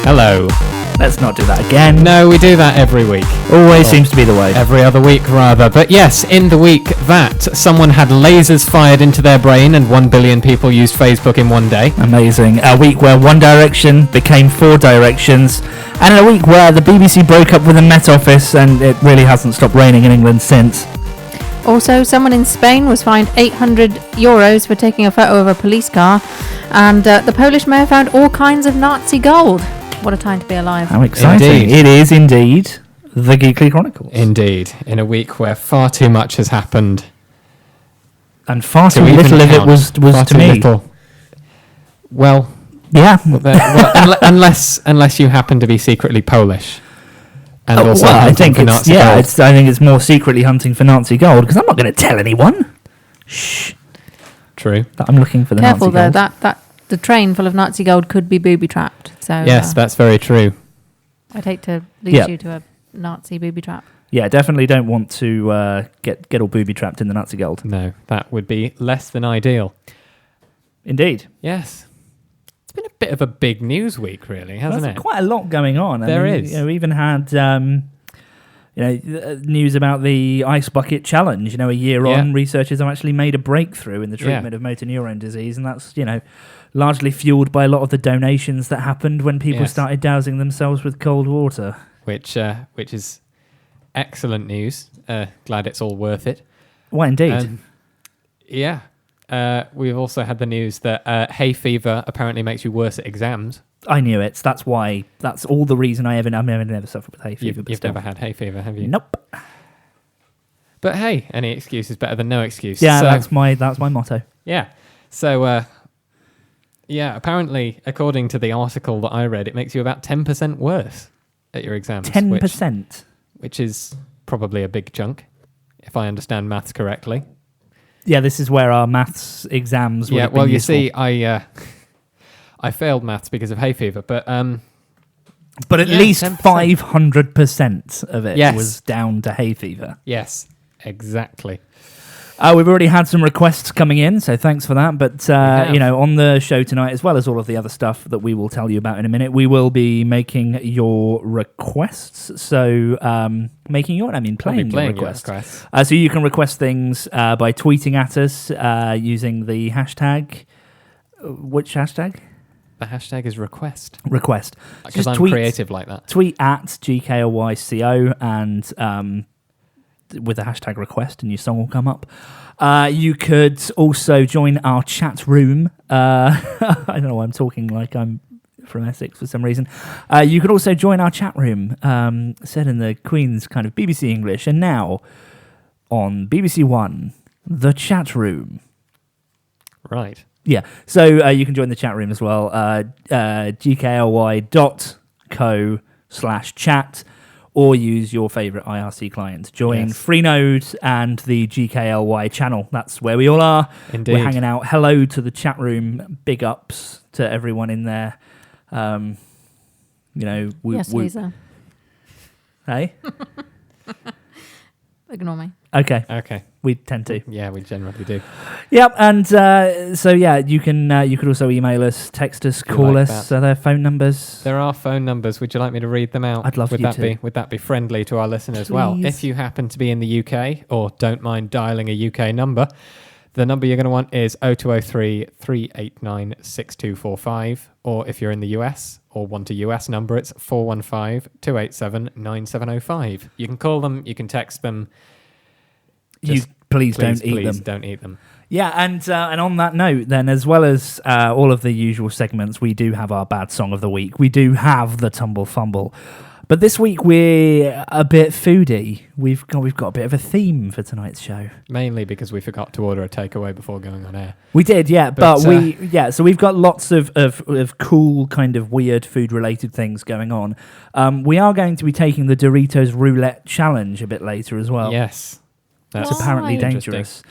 Hello. Let's not do that again. No, we do that every week. Always seems to be the way. Every other week, rather. But yes, in the week that someone had lasers fired into their brain and 1 billion people used Facebook in one day. Amazing. A week where One Direction became Four Directions. And a week where the BBC broke up with the Met Office and it really hasn't stopped raining in England since. Also, someone in Spain was fined €800 for taking a photo of a police car. And the Polish mayor found all kinds of Nazi gold. What a time to be alive. How exciting. Indeed. It is indeed the Geekly Chronicles. Indeed. In a week where far too much has happened. And far too little of it was to me. Little. Well, yeah. Unless you happen to be secretly Polish. And also I think for Nazi gold. I think it's more secretly hunting for Nazi gold because I'm not going to tell anyone. Shh. True. That I'm looking for the Careful Nazi gold. though, that the train full of Nazi gold could be booby-trapped. So yes, that's very true. I'd hate to lose you to a Nazi booby-trap. Yeah, definitely don't want to get all booby-trapped in the Nazi gold. No, that would be less than ideal. Indeed. Yes. It's been a bit of a big news week, really, hasn't it? Quite a lot going on. There is. We even had news about the Ice Bucket Challenge. A year on, researchers have actually made a breakthrough in the treatment of motor neurone disease, and that's, largely fueled by a lot of the donations that happened when people started dousing themselves with cold water. Which is excellent news. Glad it's all worth it. Well, indeed. We've also had the news that hay fever apparently makes you worse at exams. I knew it. That's why. That's all the reason I've never suffered with hay fever. You've never had hay fever, have you? Nope. But hey, any excuse is better than no excuse. Yeah, so, that's my motto. Yeah. So, apparently, according to the article that I read, it makes you about 10% worse at your exams. 10%? Which is probably a big chunk, if I understand maths correctly. Yeah, this is where our maths exams would have been useful. See, I failed maths because of hay fever, but at least 500% of it was down to hay fever. Yes, exactly. We've already had some requests coming in, so thanks for that. But, on the show tonight, as well as all of the other stuff that we will tell you about in a minute, we will be making your requests. So, playing your requests. So you can request things by tweeting at us using the hashtag. Which hashtag? The hashtag is request. Request. Because I'm creative like that. Tweet at GKLYCO and with the hashtag request and your song will come up. You could also join our chat room. I don't know why I'm talking like I'm from Essex for some reason. You could also join our chat room, said in the Queen's kind of BBC English. And now on BBC One, the chat room. Right. Yeah, so you can join the chat room as well, gkly.co/chat, or use your favourite IRC client. Join Freenode and the GKLY channel. That's where we all are. Indeed. We're hanging out. Hello to the chat room. Big ups to everyone in there. Yes, Lisa. Hey? Ignore me. Okay. We tend to. Yeah, we generally do. Yep, and you could also email us, text us, call us. Are there phone numbers? There are phone numbers. Would you like me to read them out? I'd love you to. Would that be friendly to our listeners? Please. Well, if you happen to be in the UK or don't mind dialing a UK number, the number you're going to want is 0203 389 6245. Or if you're in the US or want a US number, it's 415 287 9705. You can call them, you can text them. Please don't eat them. Don't eat them. Yeah, and on that note, then, as well as all of the usual segments, we do have our bad song of the week. We do have the Tumble Fumble. But this week we're a bit foodie. We've got a bit of a theme for tonight's show. Mainly because we forgot to order a takeaway before going on air. We did, yeah, but so we've got lots of cool kind of weird food related things going on. We are going to be taking the Doritos Roulette Challenge a bit later as well. Yes. It's That's apparently interesting. dangerous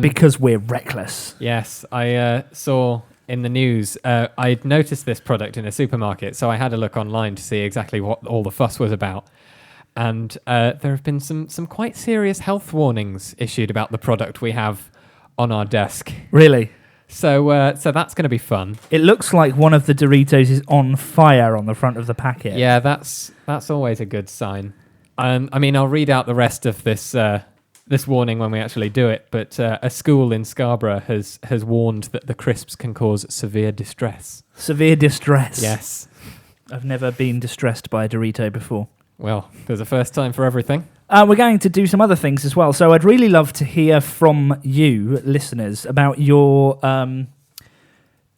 because we're reckless. Yes, I saw in the news, I'd noticed this product in a supermarket, so I had a look online to see exactly what all the fuss was about. And there have been some quite serious health warnings issued about the product we have on our desk. Really? So that's going to be fun. It looks like one of the Doritos is on fire on the front of the packet. Yeah, that's always a good sign. I mean, I'll read out the rest of this warning when we actually do it, but a school in Scarborough has warned that the crisps can cause severe distress. Severe distress. Yes. I've never been distressed by a Dorito before. Well, there's a first time for everything. We're going to do some other things as well. So I'd really love to hear from you, listeners, about your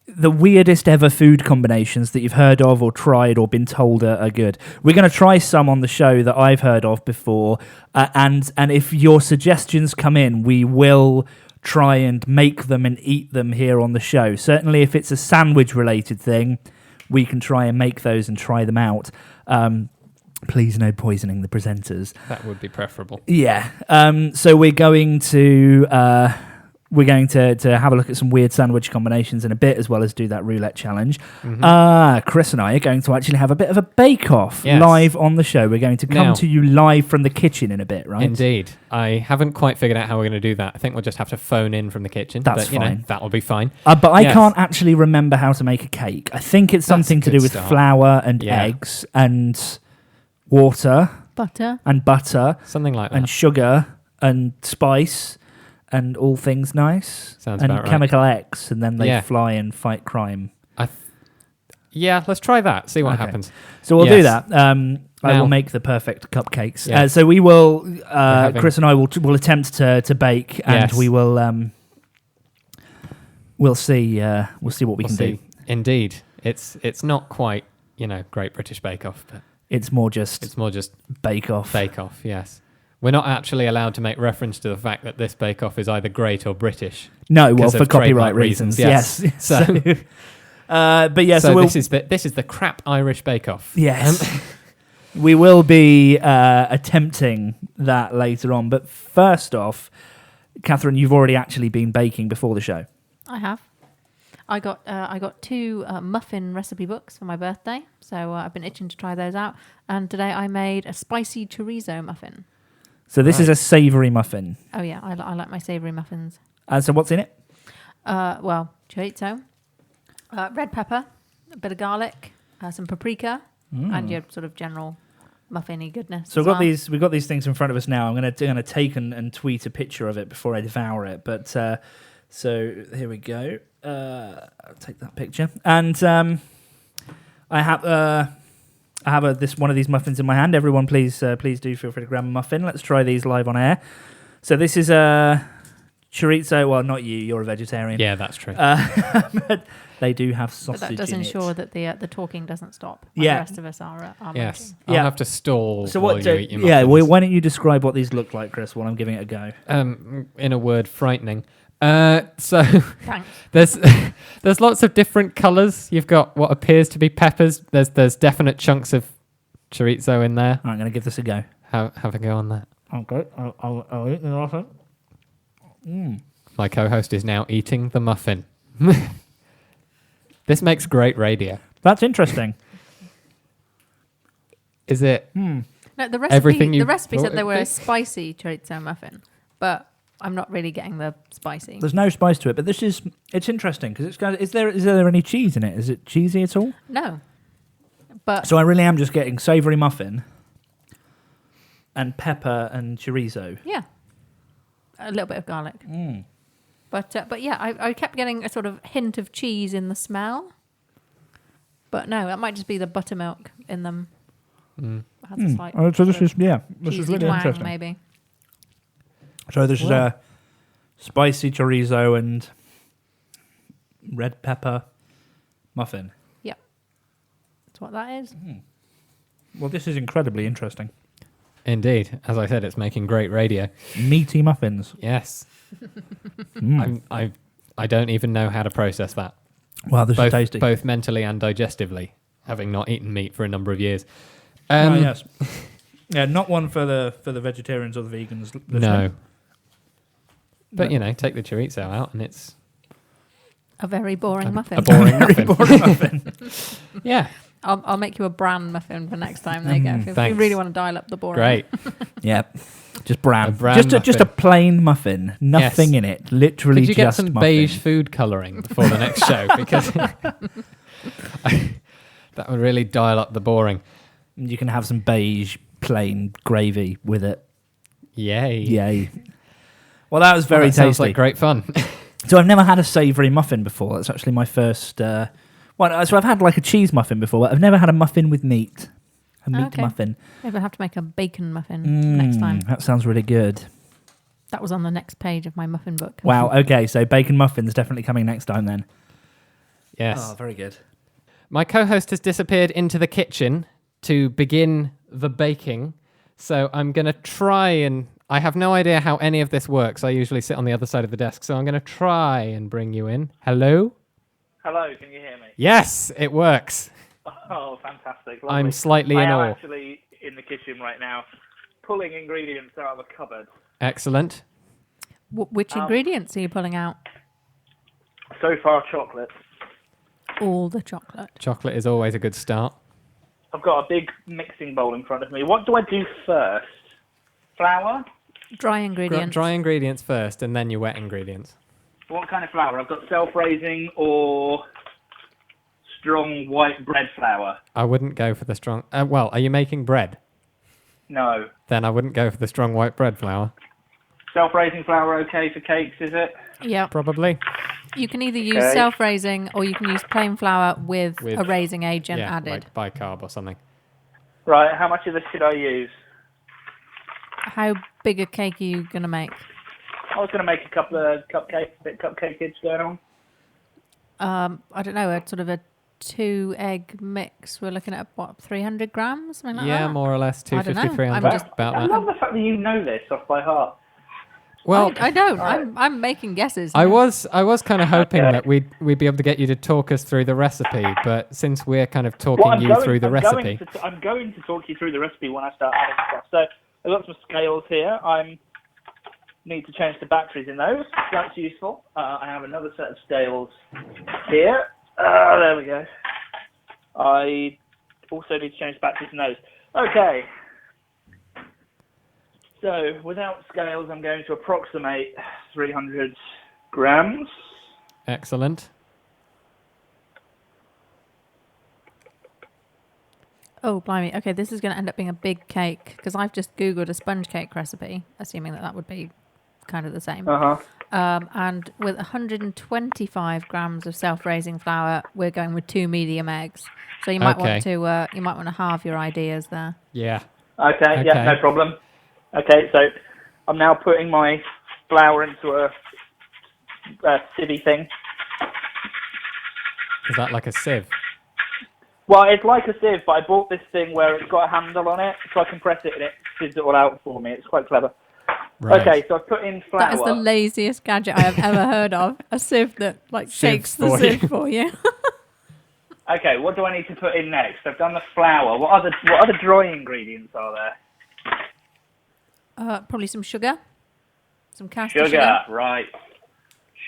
the weirdest ever food combinations that you've heard of or tried or been told are good. We're going to try some on the show that I've heard of before, and if your suggestions come in, we will try and make them and eat them here on the show. Certainly if it's a sandwich-related thing, we can try and make those and try them out. Please no poisoning the presenters. That would be preferable. Yeah. So we're going to have a look at some weird sandwich combinations in a bit, as well as do that roulette challenge. Mm-hmm. Chris and I are going to actually have a bit of a bake-off Yes. live on the show. We're going to come Now- to you live from the kitchen in a bit, right? Indeed. I haven't quite figured out how we're going to do that. I think we'll just have to phone in from the kitchen. That's but, fine. That will be fine. But I Yes. can't actually remember how to make a cake. I think it's That's something a to good do with start. flour and Yeah. eggs and water Butter. and butter Something like that. and sugar and spice and all things nice. Sounds and about right. chemical X, and then they Yeah. fly and fight crime. Yeah, let's try that. See what Okay. happens. So we'll do Yes. that. I Now- will make the perfect cupcakes. Yeah. So we will. having- Chris and I will attempt to bake, and Yes. we will. We'll see. We'll see what we We'll can see. do. Indeed. It's not quite, Great British Bake Off, but It's more just it's more just bake off. Bake Off, yes. We're not actually allowed to make reference to the fact that this Bake Off is either great or British. No, well, because for of copyright trademark reasons. reasons, Yes. yes. So- But yeah, so, so we'll, this is the crap Irish Bake Off. yes, we will be attempting that later on. But first off, Catherine, you've already actually been baking before the show. I have. I got two muffin recipe books for my birthday, so I've been itching to try those out. And today I made a spicy chorizo muffin. So this is Right. a savoury muffin. Oh yeah, I like my savoury muffins. So what's in it? Well, chorizo, red pepper, a bit of garlic, some paprika, and your sort of general muffin-y goodness. So as we've got these things in front of us now. I'm going to take and tweet a picture of it before I devour it. But so here we go. I'll take that picture, and I have this one of these muffins in my hand. Everyone, please do feel free to grab a muffin. Let's try these live on air. So this is a chorizo. Well, not you. You're a vegetarian. Yeah, that's true. But they do have But sausage that does in ensure it. that the talking doesn't stop. Like Yeah. the rest of us are Yes. munching. I'll Yeah. have to stall So while what? you eat your Yeah. muffins. Why don't you describe what these look like, Chris? While I'm giving it a go. In a word, frightening. So Thanks. there's lots of different colours. You've got what appears to be peppers. There's definite chunks of chorizo in there. All right, I'm going to give this a go. Have a go on that. Okay, I'll eat the muffin. My co-host is now eating the muffin. This makes great radio. That's interesting. Is it? No, the Everything recipe. you The recipe thought said they it'd were be? a spicy chorizo muffin, but I'm not really getting the spicy. There's no spice to it, but it's interesting because is there any cheese in it? Is it cheesy at all? No, but So I really am just getting savoury muffin and pepper and chorizo. yeah, a little bit of garlic. But yeah, I kept getting a sort of hint of cheese in the smell. But no, that might just be the buttermilk in them. It has a slight So this sort of this is cheesy really twang, interesting. maybe. So this is Wow. a spicy chorizo and red pepper muffin. Yep, that's what that is. Well, this is incredibly interesting. Indeed. As I said, it's making great radio. Meaty muffins. Yes. I don't even know how to process that. Wow, this is tasty. Both mentally and digestively, having not eaten meat for a number of years. Yes. Yeah, not one for the vegetarians or the vegans. Listening. No. But, take the chorizo out and it's A very boring muffin. a boring muffin. Boring muffin. Yeah. I'll make you a bran muffin for next time. There you go. If you Thanks. really want to dial up the boring. Great. Yeah. Just bran. A bran Just a muffin. plain muffin. Nothing in it. Literally Could you get just some muffin. beige food colouring before the next show? Because that would really dial up the boring. You can have some beige plain gravy with it. Yay. Yay. Well, that was very That sounds tasty. like great fun. So I've never had a savoury muffin before. That's actually my first... so I've had like a cheese muffin before, but I've never had a muffin with meat. A meat Okay. muffin. Maybe I'll have to make a bacon muffin next time. That sounds really good. That was on the next page of my muffin book. Wow, okay, so bacon muffins definitely coming next time then. Yes. Oh, very good. My co-host has disappeared into the kitchen to begin the baking. So I'm going to try and... I have no idea how any of this works. I usually sit on the other side of the desk. So I'm going to try and bring you in. Hello? Hello, can you hear me? Yes, it works. Oh, fantastic. Lovely. I'm slightly I in am awe. actually in the kitchen right now, pulling ingredients out of a cupboard. Excellent. Which ingredients are you pulling out? So far, chocolate. All the chocolate. Chocolate is always a good start. I've got a big mixing bowl in front of me. What do I do first? Flour? Dry ingredients. Dry ingredients first and then your wet ingredients. What kind of flour? I've got self-raising or strong white bread flour. I wouldn't go for the strong... well, are you making bread? No. Then I wouldn't go for the strong white bread flour. Self-raising flour okay for cakes, is it? Yeah. Probably. You can either use Okay. self-raising or you can use plain flour with a raising agent yeah, added. like bicarb or something. Right, how much of this should I use? How big a cake are you going to make? I was going to make a couple of cupcakeage going on. I don't know, a sort of a 2-egg mix. We're looking at, what, 300 grams? Something like Yeah, that? more or less, I don't know. 250, 300, I'm just- about I that. love the fact that you know this off by heart. Well, I don't. Right. I'm making guesses. I now. was kind of hoping Okay. that we'd be able to get you to talk us through the recipe, but since we're kind of talking through the recipe, I'm going to talk you through the recipe when I start adding stuff. So I've got some scales here. I need to change the batteries in those. That's useful. I have another set of scales here. There we go. I also need to change the batteries in those. Okay. So without scales, I'm going to approximate 300 grams. excellent. Oh, blimey. Okay, this is going to end up being a big cake because I've just Googled a sponge cake recipe, assuming that would be kind of the same. And with 125 grams of self-raising flour, we're going with 2 medium eggs. So you might Okay. want to halve your ideas there. Yeah. Okay, yeah, no problem. Okay, so I'm now putting my flour into a sievey thing. Is that like a sieve? Well, it's like a sieve, but I bought this thing where it's got a handle on it, so I can press it and it sieves it all out for me. It's quite clever. Right. Okay, so I've put in flour. That is the laziest gadget I have ever heard of. A sieve that shakes the for sieve you. for you. Okay, what do I need to put in next? I've done the flour. What other dry ingredients are there? Probably some sugar. Some caster Sugar, right.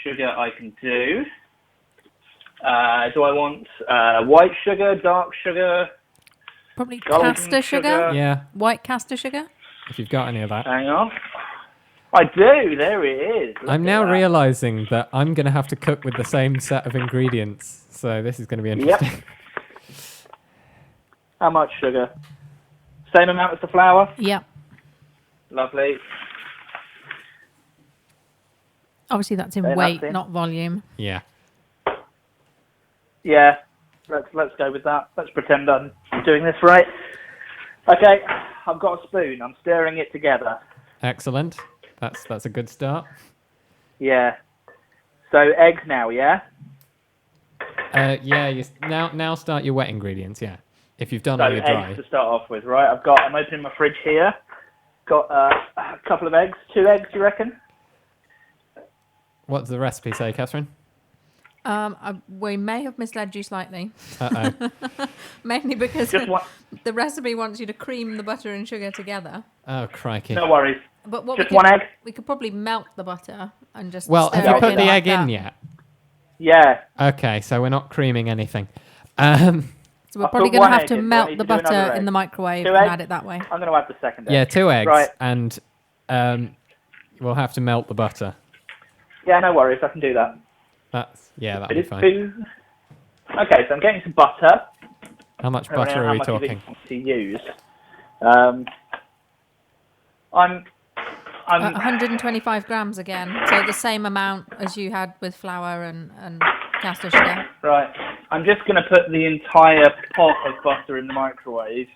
Sugar I can do. Do I want white sugar, dark sugar? Probably golden caster sugar. Yeah, White caster sugar. if you've got any of that. Hang on. I do. There it is. Look I'm at now that. realizing that I'm going to have to cook with the same set of ingredients, so this is going to be interesting. Yep. How much sugar? Same amount as the flour? Yeah. Lovely. Obviously, that's in Then weight, that's in. not volume. Yeah. Yeah. Let's go with that. Let's pretend I'm doing this right. Okay, I've got a spoon. I'm stirring it together. Excellent. That's a good start. Yeah. So eggs now, yeah? Yeah. Now start your wet ingredients. Yeah. if you've done So all your dry. eggs to start off with, right? I'm opening my fridge here. Got a couple of eggs. 2 eggs, you reckon? What does the recipe say, Catherine? We may have misled you slightly. Uh-oh. Mainly because Just one. the recipe wants you to cream the butter and sugar together. Oh, crikey. No worries. But what Just we could, one egg? We could probably melt the butter and just. Well, stir have you it put in the like egg in that. yet? Yeah. Okay, so we're not creaming anything. So we're I'll probably put going to one have to egg in. Do I melt need the to do another butter egg? in the microwave 2 and eggs? add it that way. I'm going to add the second egg. Yeah, 2 eggs, Right. and we'll have to melt the butter. Yeah, no worries. I can do that. That'll be fine. Okay, so I'm getting some butter. How much I don't know butter how are we much of it talking? to use. I'm 125 grams again, so the same amount as you had with flour and caster sugar. right. I'm just going to put the entire pot of butter in the microwave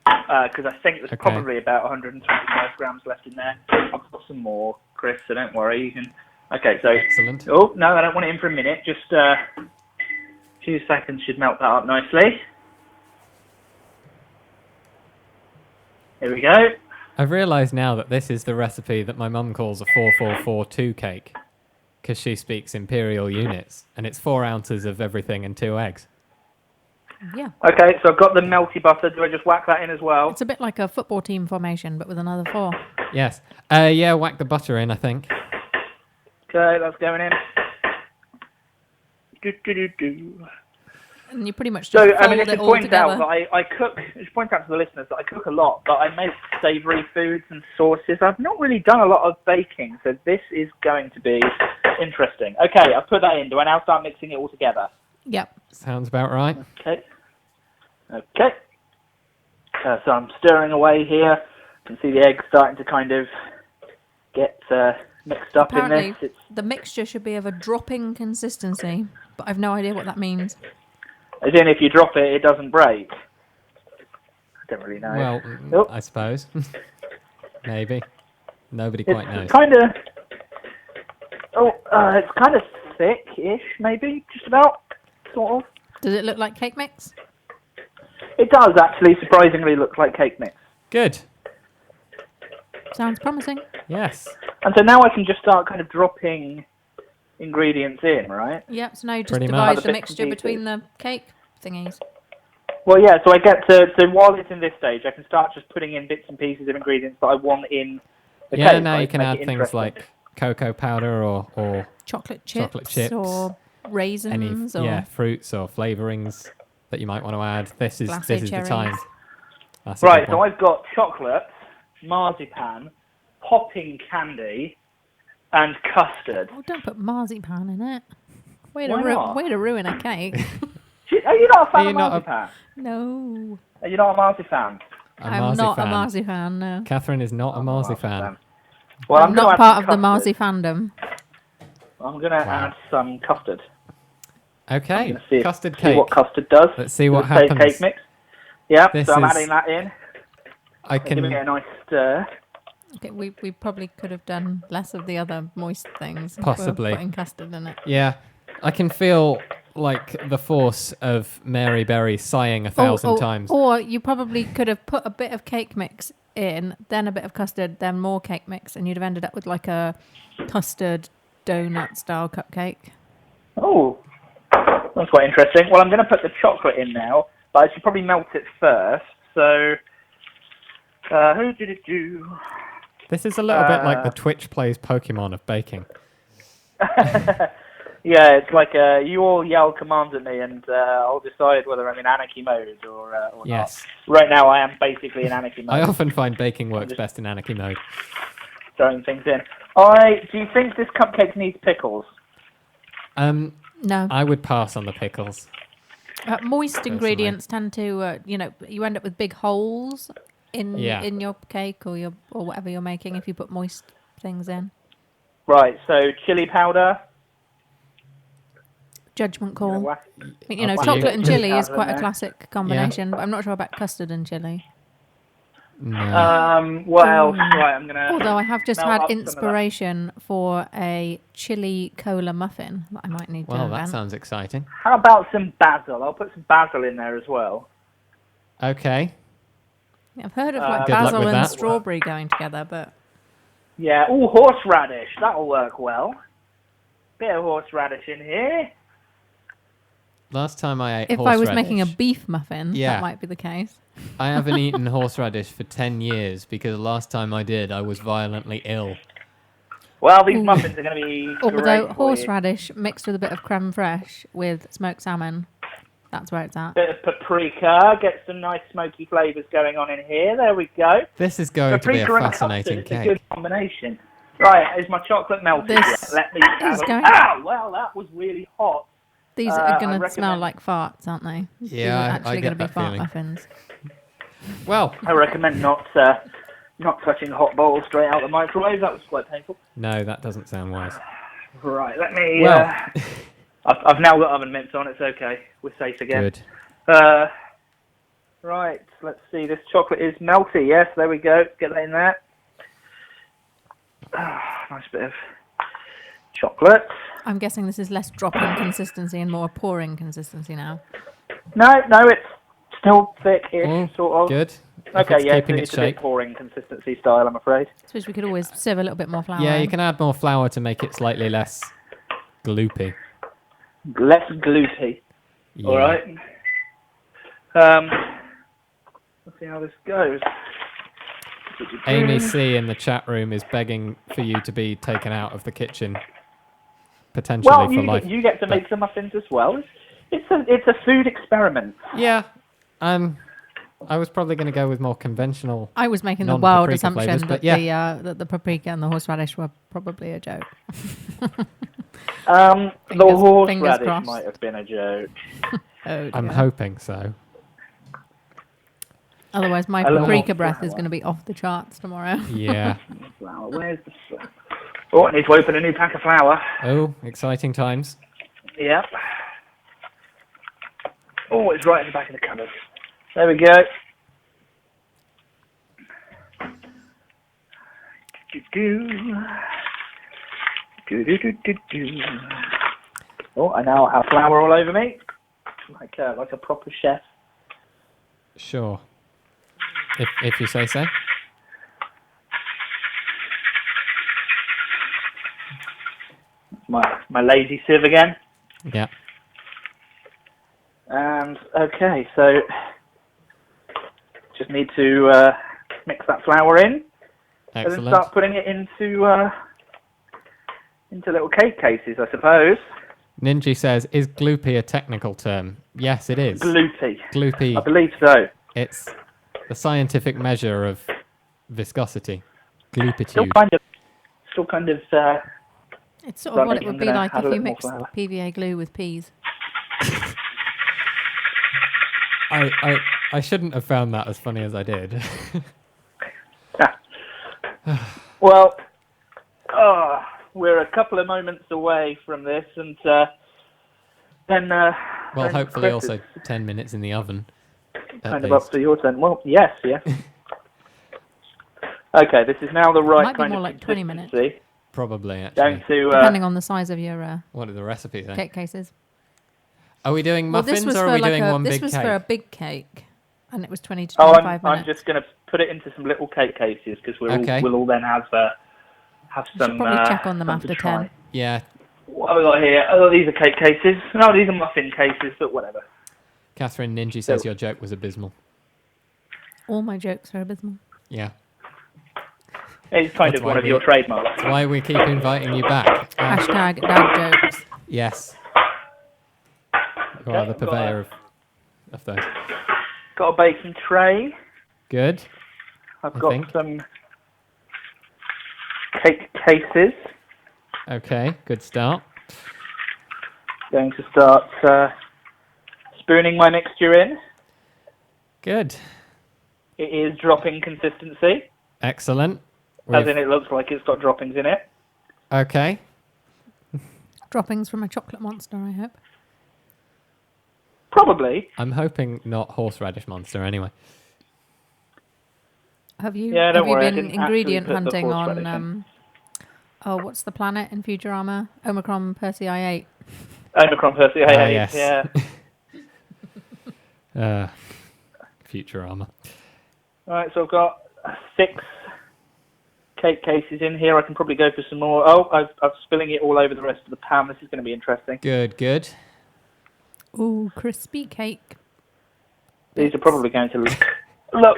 because I think there's probably about 125 grams left in there. I've got some more, Chris, so don't worry. You can. Okay, so. Excellent. Oh no, I don't want it in for a minute. Just a few seconds should melt that up nicely. Here we go. I've realised now that this is the recipe that my mum calls a 4442 cake, because she speaks imperial units, and it's 4 ounces of everything and 2 eggs. Yeah. Okay, so I've got the melty butter. Do I just whack that in as well? It's a bit like a football team formation, but with another 4. Yes. Yeah, whack the butter in, I think. Okay, that's going in. Do. And you pretty much just So, fold I mean, I it should all point out together. that I cook, I should point out to the listeners that I cook a lot, but I make savoury foods and sauces. I've not really done a lot of baking, so this is going to be interesting. Okay, I've put that in. Do I now start mixing it all together? Yep. Sounds about right. Okay. Okay. So I'm stirring away here. You can see the eggs starting to kind of get mixed up Apparently, in this. the mixture should be of a dropping consistency, but I've no idea what that means. As in, if you drop it, it doesn't break. I don't really know. Well, Nope. I suppose. Maybe. Nobody quite knows. It's kind of... it's kind of thick-ish, maybe, just about, sort of. Does it look like cake mix? It does, actually, surprisingly look like cake mix. Good. Sounds promising. Yes. And so now I can just start kind of dropping ingredients in, right? Yep, so now you just Pretty divide much. the mixture between the cake thingies. Well, yeah, so I get to... So while it's in this stage, I can start just putting in bits and pieces of ingredients that I want in the cake. Yeah, now right, you to can make add it things interesting. like cocoa powder or Chocolate Chocolate chips. or any raisins or fruits or flavourings that you might want to add. This is Glacé the cherries. time. That's a Right, good so one. I've got chocolate, marzipan, popping candy, and custard. Oh, don't put marzipan in it. Way Why not? to ruin a cake. Are you not a fan Are you of not a- marzipan? No. Are you not a marzipan? I'm not a Marzipan. marzipan, no. Catherine is not a marzipan. Well, I'm gonna not add part some of the custard. Marzi fandom. I'm going to add some custard. Okay, Let's see, custard see cake. what custard does. Let's see what Does it say happens. Cake mix. Yeah, This so I'm is- adding that in. I Giving it a can nice stir. Okay, we probably could have done less of the other moist things. if we were Possibly. putting custard in it. Yeah, I can feel like the force of Mary Berry sighing 1,000 times. Or you probably could have put a bit of cake mix in, then a bit of custard, then more cake mix, and you'd have ended up with like a custard donut style cupcake. Oh, that's quite interesting. Well, I'm going to put the chocolate in now, but I should probably melt it first. So, who did it do? This is a little bit like the Twitch plays Pokemon of baking. Yeah, it's like you all yell commands at me, and I'll decide whether I'm in anarchy mode or Yes. not. Right now, I am basically in anarchy mode. I often find baking works best in anarchy mode. Throwing things in. Do you think this cupcake needs pickles? No. I would pass on the pickles. Moist ingredients tend to, you end up with big holes in your cake or whatever you're making if you put moist things in. Right. So chili powder. Judgment call. Whack- Chocolate and chili is powder quite in a there. classic combination, but I'm not sure about custard and chili. No. What else? Right, I'm gonna. Although I have just melt had up some of that. inspiration for a chili cola muffin that I might need to Well, that invent. sounds exciting. How about some basil? I'll put some basil in there as well. Okay. I've heard of Good luck basil with and that. strawberry going together, but Yeah. Oh, horseradish. That'll work well. Bit of horseradish in here. Last time I ate if horseradish, I was making a beef muffin, Yeah. that might be the case. I haven't eaten horseradish for 10 years because the last time I did, I was violently ill. Well, these Ooh. muffins are going to be great Although for you. horseradish mixed with a bit of creme fraiche with smoked salmon, that's where it's at. Bit of paprika, get some nice smoky flavours going on in here. There we go. This is going to be a Paprika and fascinating custard, it's a cake. good combination. Right, is my chocolate melted This yet? Let me is going- Ah, well, that was really hot. These I are going to recommend- smell like farts, aren't they? These Yeah, are I actually get going to be that fart feeling. muffins. Well, I recommend not touching a hot bowl straight out of the microwave. That was quite painful. no, that doesn't sound wise. Right, let me... Well, I've now got oven mitts on. It's okay. We're safe again. good. Right, let's see. This chocolate is melty. Yes, there we go. Get that in there. Nice bit of chocolate. I'm guessing this is less dropping consistency and more pouring consistency now. No, it's still thick-ish, Oh, sort of. Good. If Okay, it's yeah, keeping it's its a bit shape. pouring consistency style, I'm afraid. I suppose we could always sieve a little bit more flour. Yeah, you in. can add more flour to make it slightly less gloopy. Less gloopy. Yeah. All right. Let's see how this goes. Amy C in the chat room is begging for you to be taken out of the kitchen, potentially Well, for life. you get to make some muffins as well. It's a food experiment. Yeah. I was probably going to go with more conventional. I was making the wild non-paprika assumption flavours, that but yeah. that the paprika and the horseradish were probably a joke. The Fingers horseradish crossed. might have been a joke. Oh, I'm dear. hoping so. Otherwise, my A little paprika more breath is flour. going to be off the charts tomorrow. Yeah. Flour. Where's the flour? Oh, I need to open a new pack of flour. Oh, exciting times. Yep. Oh, it's right in the back of the cupboard. There we go. Oh, I now have flour all over me, like a proper chef. Sure. If you say so. My lazy sieve again. Yeah. And okay, so just need to mix that flour in, and then Excellent. start putting it into little cake cases, I suppose. Ninja says, is gloopy a technical term? Yes, it is. Gloopy. I Gloopy, believe so. it's the scientific measure of viscosity. Still Gloopitude. kind of. It's sort of what Right, it would I'm be gonna like add if a you little more mixed flour. PVA glue with peas. I shouldn't have found that as funny as I did. Well, we're a couple of moments away from this, and then. Well, then hopefully Chris, also 10 minutes in the oven. it's At kind of least. up to your turn. Well, yes. Okay, this is now the right Might be kind more of like 20 minutes. consistency. Probably, Going actually. to Depending on the size of your What do the recipes say? cake cases. Are we doing Well, muffins this was or for are we like doing one this big was cake? for a big cake, and it was 20 to Oh, 25 I'm minutes. just going to put it into some little cake cases because Okay. we'll all then have You some. should probably check on them some after to 10. try. Yeah. What have we got here? Oh, these are cake cases. No, these are muffin cases, but whatever. Catherine Ninja says So- your joke was abysmal. All my jokes are abysmal. Yeah. It's kind That's of one why of we- your trademarks. That's why we keep inviting you back. Hashtag dad jokes. Yes. You are the Okay, purveyor of those. Got a baking tray. Good. I've I got think. some cake cases. Okay, good start. Going to start spooning my mixture in. Good. It is dropping consistency, Excellent. as We've- in it looks like it's got droppings in it. Okay. Droppings from a chocolate monster, I hope. Probably. I'm hoping not horseradish monster anyway. Have you Yeah, don't have you worry, I been didn't ingredient actually put the hunting horseradish on what's the planet in Futurama? Omicron Persei 8. Omicron Persei. Ah, Hey, yes. yeah. Futurama. All right, so I've got 6 cake cases in here. I can probably go for some more. Oh, I'm spilling it all over the rest of the pan. This is going to be interesting. Good. Ooh, crispy cake. These are probably going to look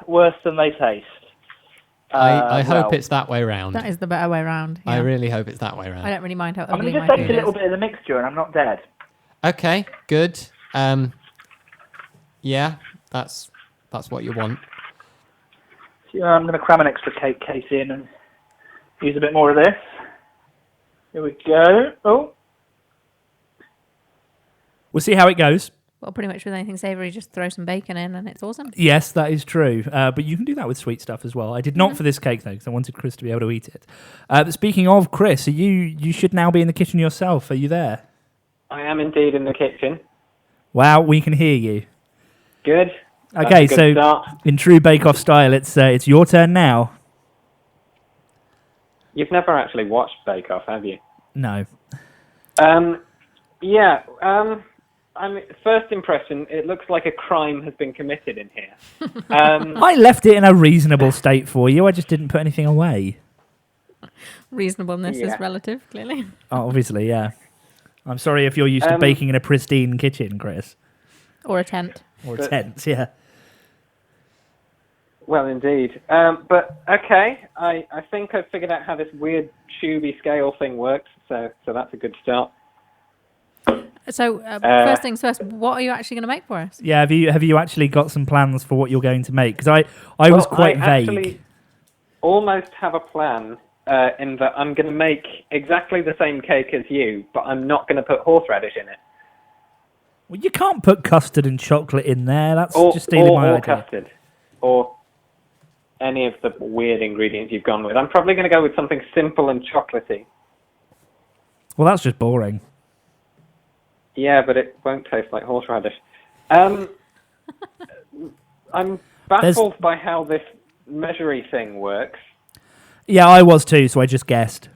worse than they taste. I hope it's that way round. That is the better way round. I Yeah. really hope it's that way round. I don't really mind how I'm ugly going to my just taste food a little is. bit of the mixture, and I'm not dead. Okay, good. Yeah, that's what you want. So, I'm going to cram an extra cake case in and use a bit more of this. Here we go. Oh, We'll see how it goes. Well, pretty much with anything savoury, just throw some bacon in and it's awesome. Yes, that is true. But you can do that with sweet stuff as well. I did not for this cake, though, because I wanted Chris to be able to eat it. But speaking of Chris, you should now be in the kitchen yourself. Are you there? I am indeed in the kitchen. Wow, we can hear you. Good. That's Okay, a good so start. in true Bake Off style, it's your turn now. You've never actually watched Bake Off, have you? No. Yeah. I mean, first impression, it looks like a crime has been committed in here. I left it in a reasonable state for you. I just didn't put anything away. Reasonableness Yeah. is relative, clearly. Oh, obviously, yeah. I'm sorry if you're used to baking in a pristine kitchen, Chris. Or a tent. Or a tent, yeah. Well, indeed. But okay, I think I've figured out how this weird tubey scale thing works. So that's a good start. So, first things first, what are you actually going to make for us? Yeah, have you actually got some plans for what you're going to make? Because I was quite I vague. actually almost have a plan in that I'm going to make exactly the same cake as you, but I'm not going to put horseradish in it. Well, you can't put custard and chocolate in there. That's Or, just stealing my or idea. custard. Or any of the weird ingredients you've gone with. I'm probably going to go with something simple and chocolatey. Well, that's just boring. Yeah, but it won't taste like horseradish. I'm baffled by how this measuring thing works. Yeah, I was too, so I just guessed.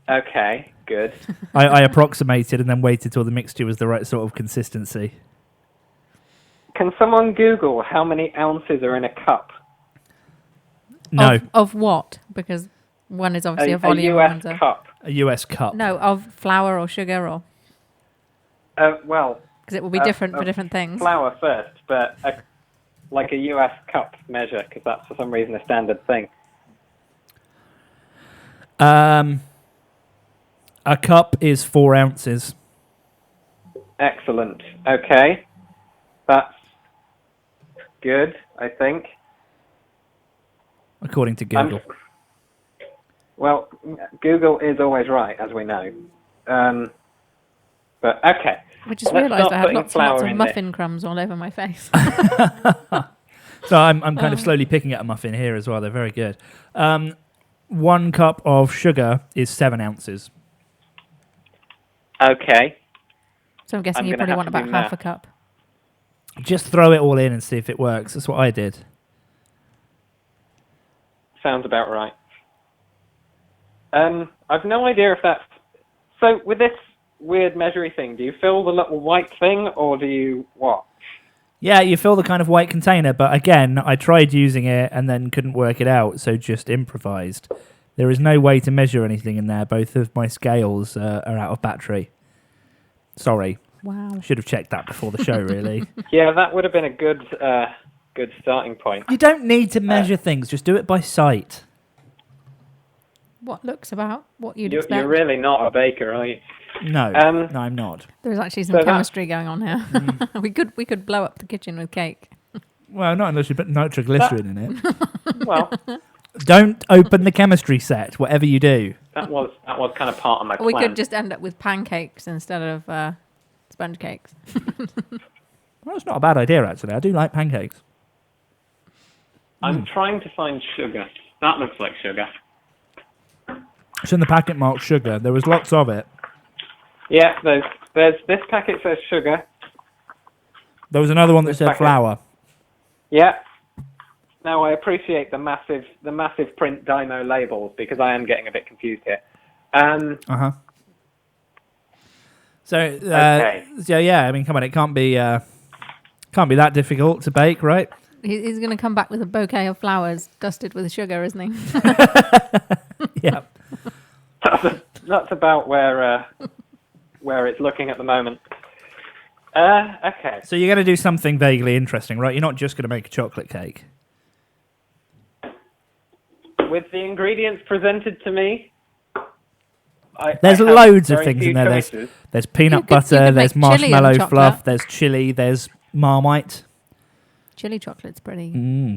Okay, good. I approximated and then waited till the mixture was the right sort of consistency. Can someone Google how many ounces are in a cup? No, Of what? Because one is obviously a A volume. US and one's cup. a US cup. No, of flour or sugar or... Well, Because it will be different for different things. flour first, but like a US cup measure, because that's for some reason a standard thing. A cup is 4 ounces. Excellent. Okay. That's good, I think. According to Google. Well, Google is always right, as we know. But okay. I just Let's realised start I had putting lots and lots flour of in muffin crumbs all over my face. So I'm kind of slowly picking at a muffin here as well. They're very good. 1 cup of sugar is 7 ounces. Okay. So I'm guessing I'm you gonna probably have want to about do half a math. cup. Just throw it all in and see if it works. That's what I did. Sounds about right. I've no idea if that's... So, with this weird measuring thing, do you fill the little white thing, or do you... what? Yeah, you fill the kind of white container, but again, I tried using it and then couldn't work it out, so just improvised. There is no way to measure anything in there. Both of my scales are out of battery. Sorry. Wow. Should have checked that before the show, really. Yeah, that would have been a good starting point. You don't need to measure things. Just do it by sight. What looks about what you'd expect. You're really not a baker, are you? No, Um, no, I'm not. There's actually some So that- chemistry going on here. we could blow up the kitchen with cake. Well, not unless you put nitroglycerin in it. Well, Don't open the chemistry set, whatever you do. that was kind of part of my Or we plan. could just end up with pancakes instead of sponge cakes. Well, it's not a bad idea, actually. I do like pancakes. I'm trying to find sugar. That looks like sugar. It's in the packet marked sugar. There was lots of it. Yeah, there's this packet says sugar. There was another one that This said packet. flour. Yeah. Now I appreciate the massive print Dymo labels because I am getting a bit confused here. Uh-huh. So, Okay. so yeah, I mean, come on, it can't be Can't be that difficult to bake, right? He's going to come back with a bouquet of flowers dusted with sugar, isn't he? Yeah. That's about where it's looking at the moment. Okay. So you're going to do something vaguely interesting, right? You're not just going to make a chocolate cake. With the ingredients presented to me, There's I have loads of very things few in there. choices. There's peanut You butter, could there's make chili and marshmallow chocolate. fluff, there's chili, there's Marmite. Chili chocolate's pretty.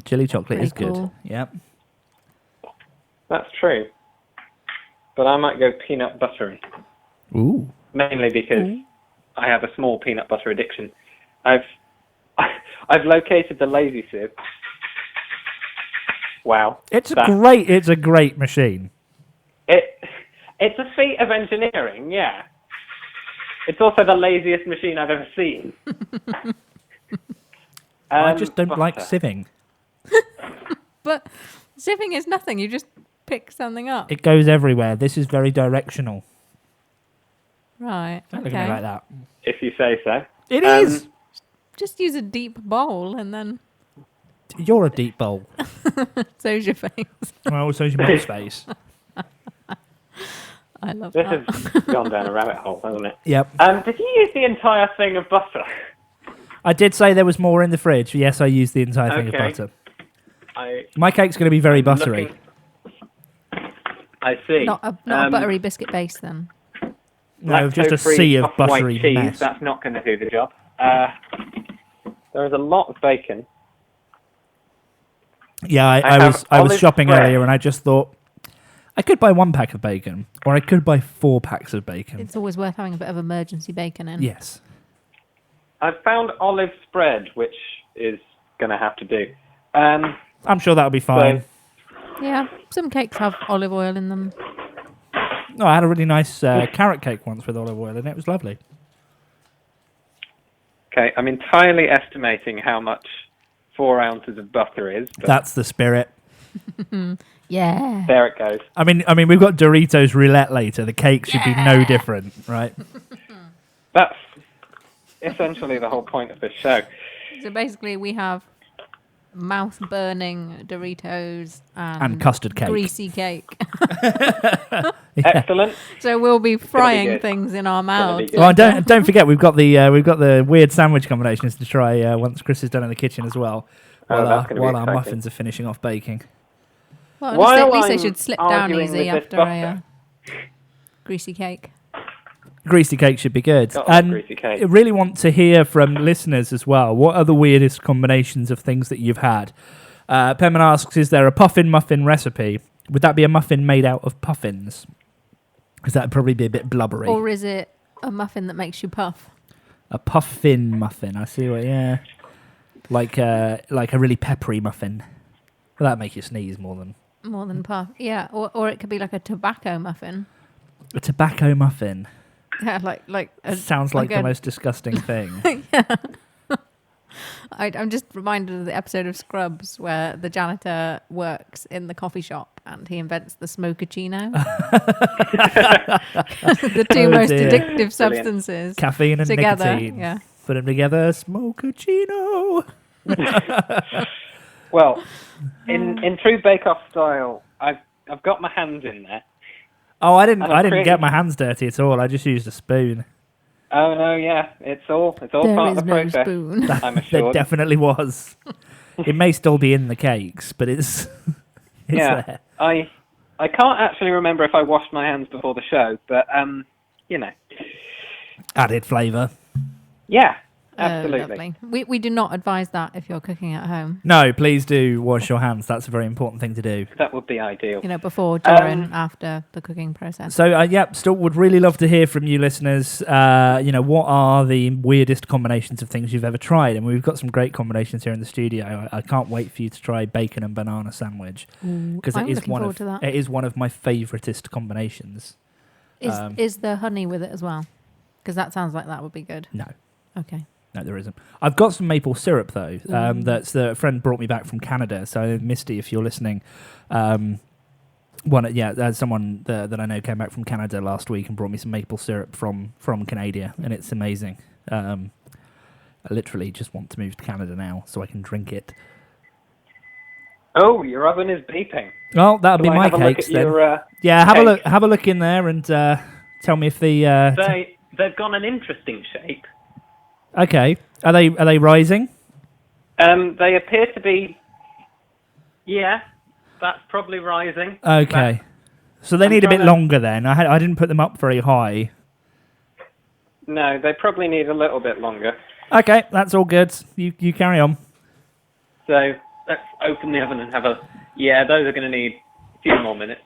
Chili chocolate is Pretty good. cool. Yep. That's true. But I might go peanut buttery, Ooh. mainly because I have a small peanut butter addiction. I've located the lazy sieve. Wow. It's a great machine. It's a feat of engineering, yeah. It's also the laziest machine I've ever seen. I just don't like butter. sieving. But sieving is nothing. You just pick something up. It goes everywhere. This is very directional. Right. Don't look at me like that. If you say so. It is. Just use a deep bowl and then You're a deep bowl. so's your face. Well, so's your mum's face. I love This that. has gone down a rabbit hole, hasn't it? Yep. Did you use the entire thing of butter? I did say there was more in the fridge. Yes, I used the entire thing of Okay. butter. I My cake's going to be very buttery. I see. Not a buttery biscuit base then. No, just a Lactose-free sea of off-white buttery cheese. mess. That's not going to do the job. There is a lot of bacon. Yeah, I have was olive shopping bread. earlier and I just thought I could buy 1 pack of bacon or I could buy 4 packs of bacon. It's always worth having a bit of emergency bacon in. Yes. I've found olive spread, which is going to have to do. I'm sure that'll be fine. Yeah, some cakes have olive oil in them. No, I had a really nice carrot cake once with olive oil in it. It was lovely. Okay, I'm entirely estimating how much 4 ounces of butter is. But That's the spirit. Yeah. there it goes. I mean, we've got Doritos roulette later. The cake should be no different, right? That's essentially the whole point of this show. So basically, we have mouth-burning Doritos And custard cake. greasy cake. Excellent. So we'll be frying good. things in our be mouths. good. Well, don't forget we've got the weird sandwich combinations to try once Chris is done in the kitchen as well. Oh, that's gonna be While our exciting. muffins are finishing off baking. Well, at While least they I'm should slip down arguing easy with this after butter- greasy cake. Greasy cake should be good. Got all And greasy cake. I really want to hear from listeners as well. What are the weirdest combinations of things that you've had? Pemman asks, is there a puffin muffin recipe? Would that be a muffin made out of puffins? Because that would probably be a bit blubbery. Or is it a muffin that makes you puff? A puffin muffin. I see what, yeah. Like a really peppery muffin. Well, that'd make you sneeze more than Puff. Yeah, or it could be like a tobacco muffin. a tobacco muffin. Yeah, like Sounds like the a- most disgusting thing. I'm just reminded of the episode of Scrubs where the janitor works in the coffee shop and he invents the smochaccino. The two Oh, most dear. addictive substances Caffeine and together. nicotine. Yeah. Put them together, smochaccino. Well, in true Bake Off style, I've got my hands in there. Oh, I didn't creating- get my hands dirty at all. I just used a spoon. Oh no, yeah, it's all There part is of the no process. spoon. I'm There assured. definitely was. It may still be in the cakes, but it's Yeah, there. I can't actually remember if I washed my hands before the show, but you know, Added flavour. yeah, absolutely. Lovely. We do not advise that if you're cooking at home. No, please do wash your hands. That's a very important thing to do. That would be ideal. You know, before, during, after the cooking process. So, still would really love to hear from you listeners. What are the weirdest combinations of things you've ever tried? And we've got some great combinations here in the studio. I can't wait for you to try bacon and banana sandwich because I'm it is looking one forward of to that. it is one of my favoritist combinations. Is there honey with it as well? Because that sounds like that would be good. No. Okay. No, there isn't. I've got some maple syrup though. That's the friend brought me back from Canada. So Misty, if you're listening, someone that I know came back from Canada last week and brought me some maple syrup from Canada, and it's amazing. I literally just want to move to Canada now so I can drink it. Oh, your oven is beeping. Well, that'll be Shall I my have a look cakes at then. your, Yeah, have cake? a look in there and tell me if the. They've got an interesting shape. Okay, are they rising? They appear to be. Yeah, that's probably rising. Okay, so they I'm need a bit trying to- longer then. I didn't put them up very high. No, they probably need a little bit longer. Okay, that's all good. You carry on. So let's open the oven and have a. Yeah, those are going to need a few more minutes.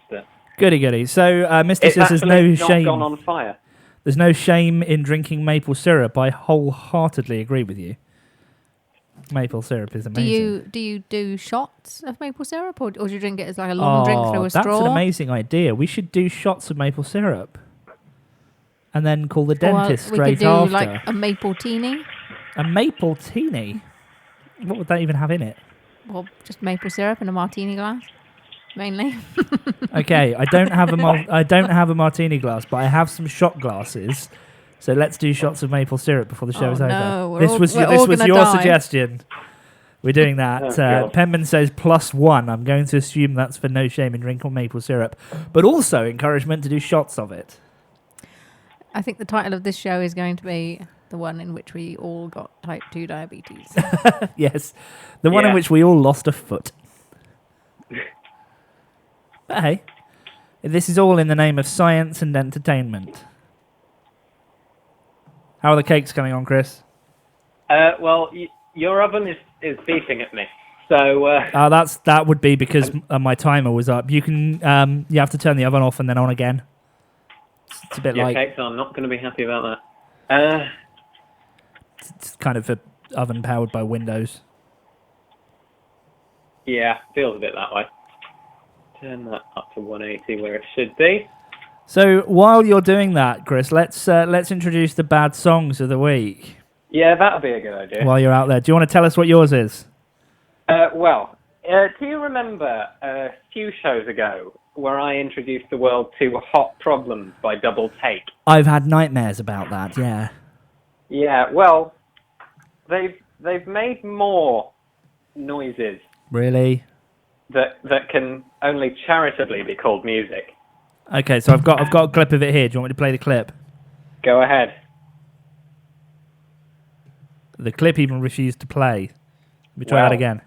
Goody. So, Mr. It's says there's actually no not shame. gone on fire. There's no shame in drinking maple syrup. I wholeheartedly agree with you. Maple syrup is amazing. Do you do shots of maple syrup, or do you drink it as like a long drink through a straw? That's an amazing idea. We should do shots of maple syrup, and then call the dentist we straight could do after. like a maple teeny. A maple teeny. What would that even have in it? Well, just maple syrup in a martini glass, mainly. Okay, I don't have a martini glass, but I have some shot glasses. So let's do shots of maple syrup before the show is over. No, This was gonna your die. suggestion. We're doing that. Oh, God. Penman says +1. I'm going to assume that's for no shame in drinking maple syrup, but also encouragement to do shots of it. I think the title of this show is going to be the one in which we all got type 2 diabetes. Yes, the one in Yeah. which we all lost a foot. But hey, this is all in the name of science and entertainment. How are the cakes coming on, Chris? Well, your oven is beeping at me. So That would be because my timer was up. You can you have to turn the oven off and then on again. It's a bit your like cakes are not going to be happy about that. it's kind of an oven powered by Windows. Yeah, feels a bit that way. Turn that up to 180 where it should be. So while you're doing that, Chris, let's introduce the bad songs of the week. Yeah, that'll be a good idea. While you're out there, do you want to tell us what yours is? Do you remember a few shows ago where I introduced the world to Hot Problems by Double Take? I've had nightmares about that. Yeah. Yeah, well, they've made more noises Really? that can only charitably be called music. Okay, so I've got a clip of it here. Do you want me to play the clip? Go ahead. The clip even refused to play. Let me try that Wow. again.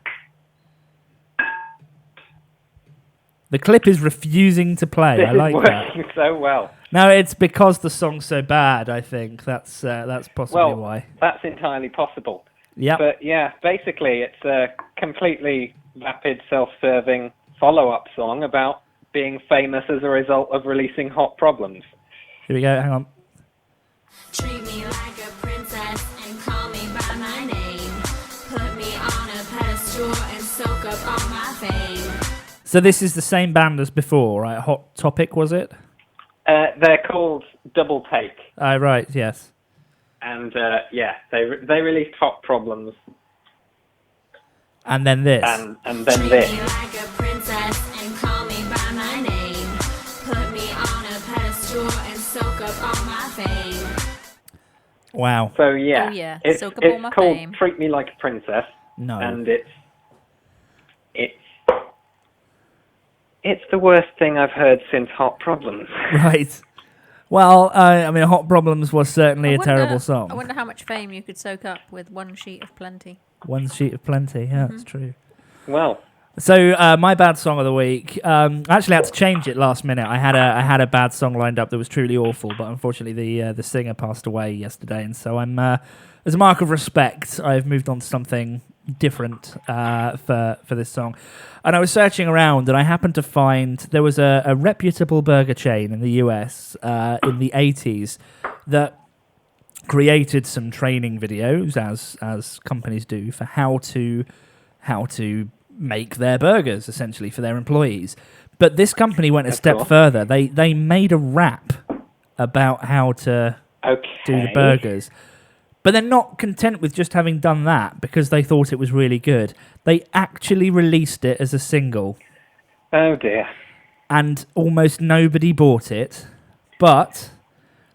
The clip is refusing to play. This I like is that. working so well. No, it's because the song's so bad. I think that's possibly Well, why. that's entirely possible. Yep. But yeah, basically it's a completely vapid, self-serving follow-up song about being famous as a result of releasing Hot Problems. Here we go. Hang on. Treat me like a princess and call me by my name. Put me on a pedestal and soak up all my fame. So this is the same band as before, right? Hot Topic, was it? They're called Double Take. Right. Yes. And yeah, they released Hot Problems And then this. and then Treat this. me like a princess and call me by my name. Put me on a pedestal and soak up all my fame. Wow. So yeah, Oh, yeah. it's Soak up all my called fame. Treat Me Like a Princess, No. and it's the worst thing I've heard since Hot Problems. Right. Well, I mean, Hot Problems was certainly I a wonder- terrible song. I wonder how much fame you could soak up with one sheet of plenty. One sheet of plenty. Yeah, that's true. Well, So my bad song of the week. I actually had to change it last minute. I had a bad song lined up that was truly awful, but unfortunately the singer passed away yesterday, and so I'm as a mark of respect, I've moved on to something different for this song. And I was searching around, and I happened to find there was a reputable burger chain in the US in the 80s that created some training videos, as companies do, for how to make their burgers, essentially, for their employees. But this company went a That's step cool. further. They made a rap about how to do the okay. burgers. But they're not content with just having done that because they thought it was really good. They actually released it as a single, Oh dear. and almost nobody bought it. But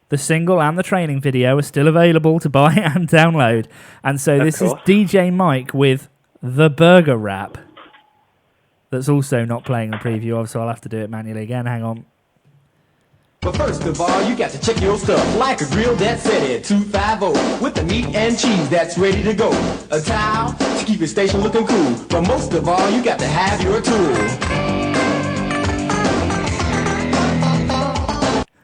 The single and the training video are still available to buy and download. And so this is DJ Mike with The Burger Rap. That's also not playing the preview, so I'll have to do it manually again. Hang on. But first of all, you got to check your stuff like a grill that's set at 250 with the meat and cheese that's ready to go. A towel to keep your station looking cool. But most of all, you got to have your tool.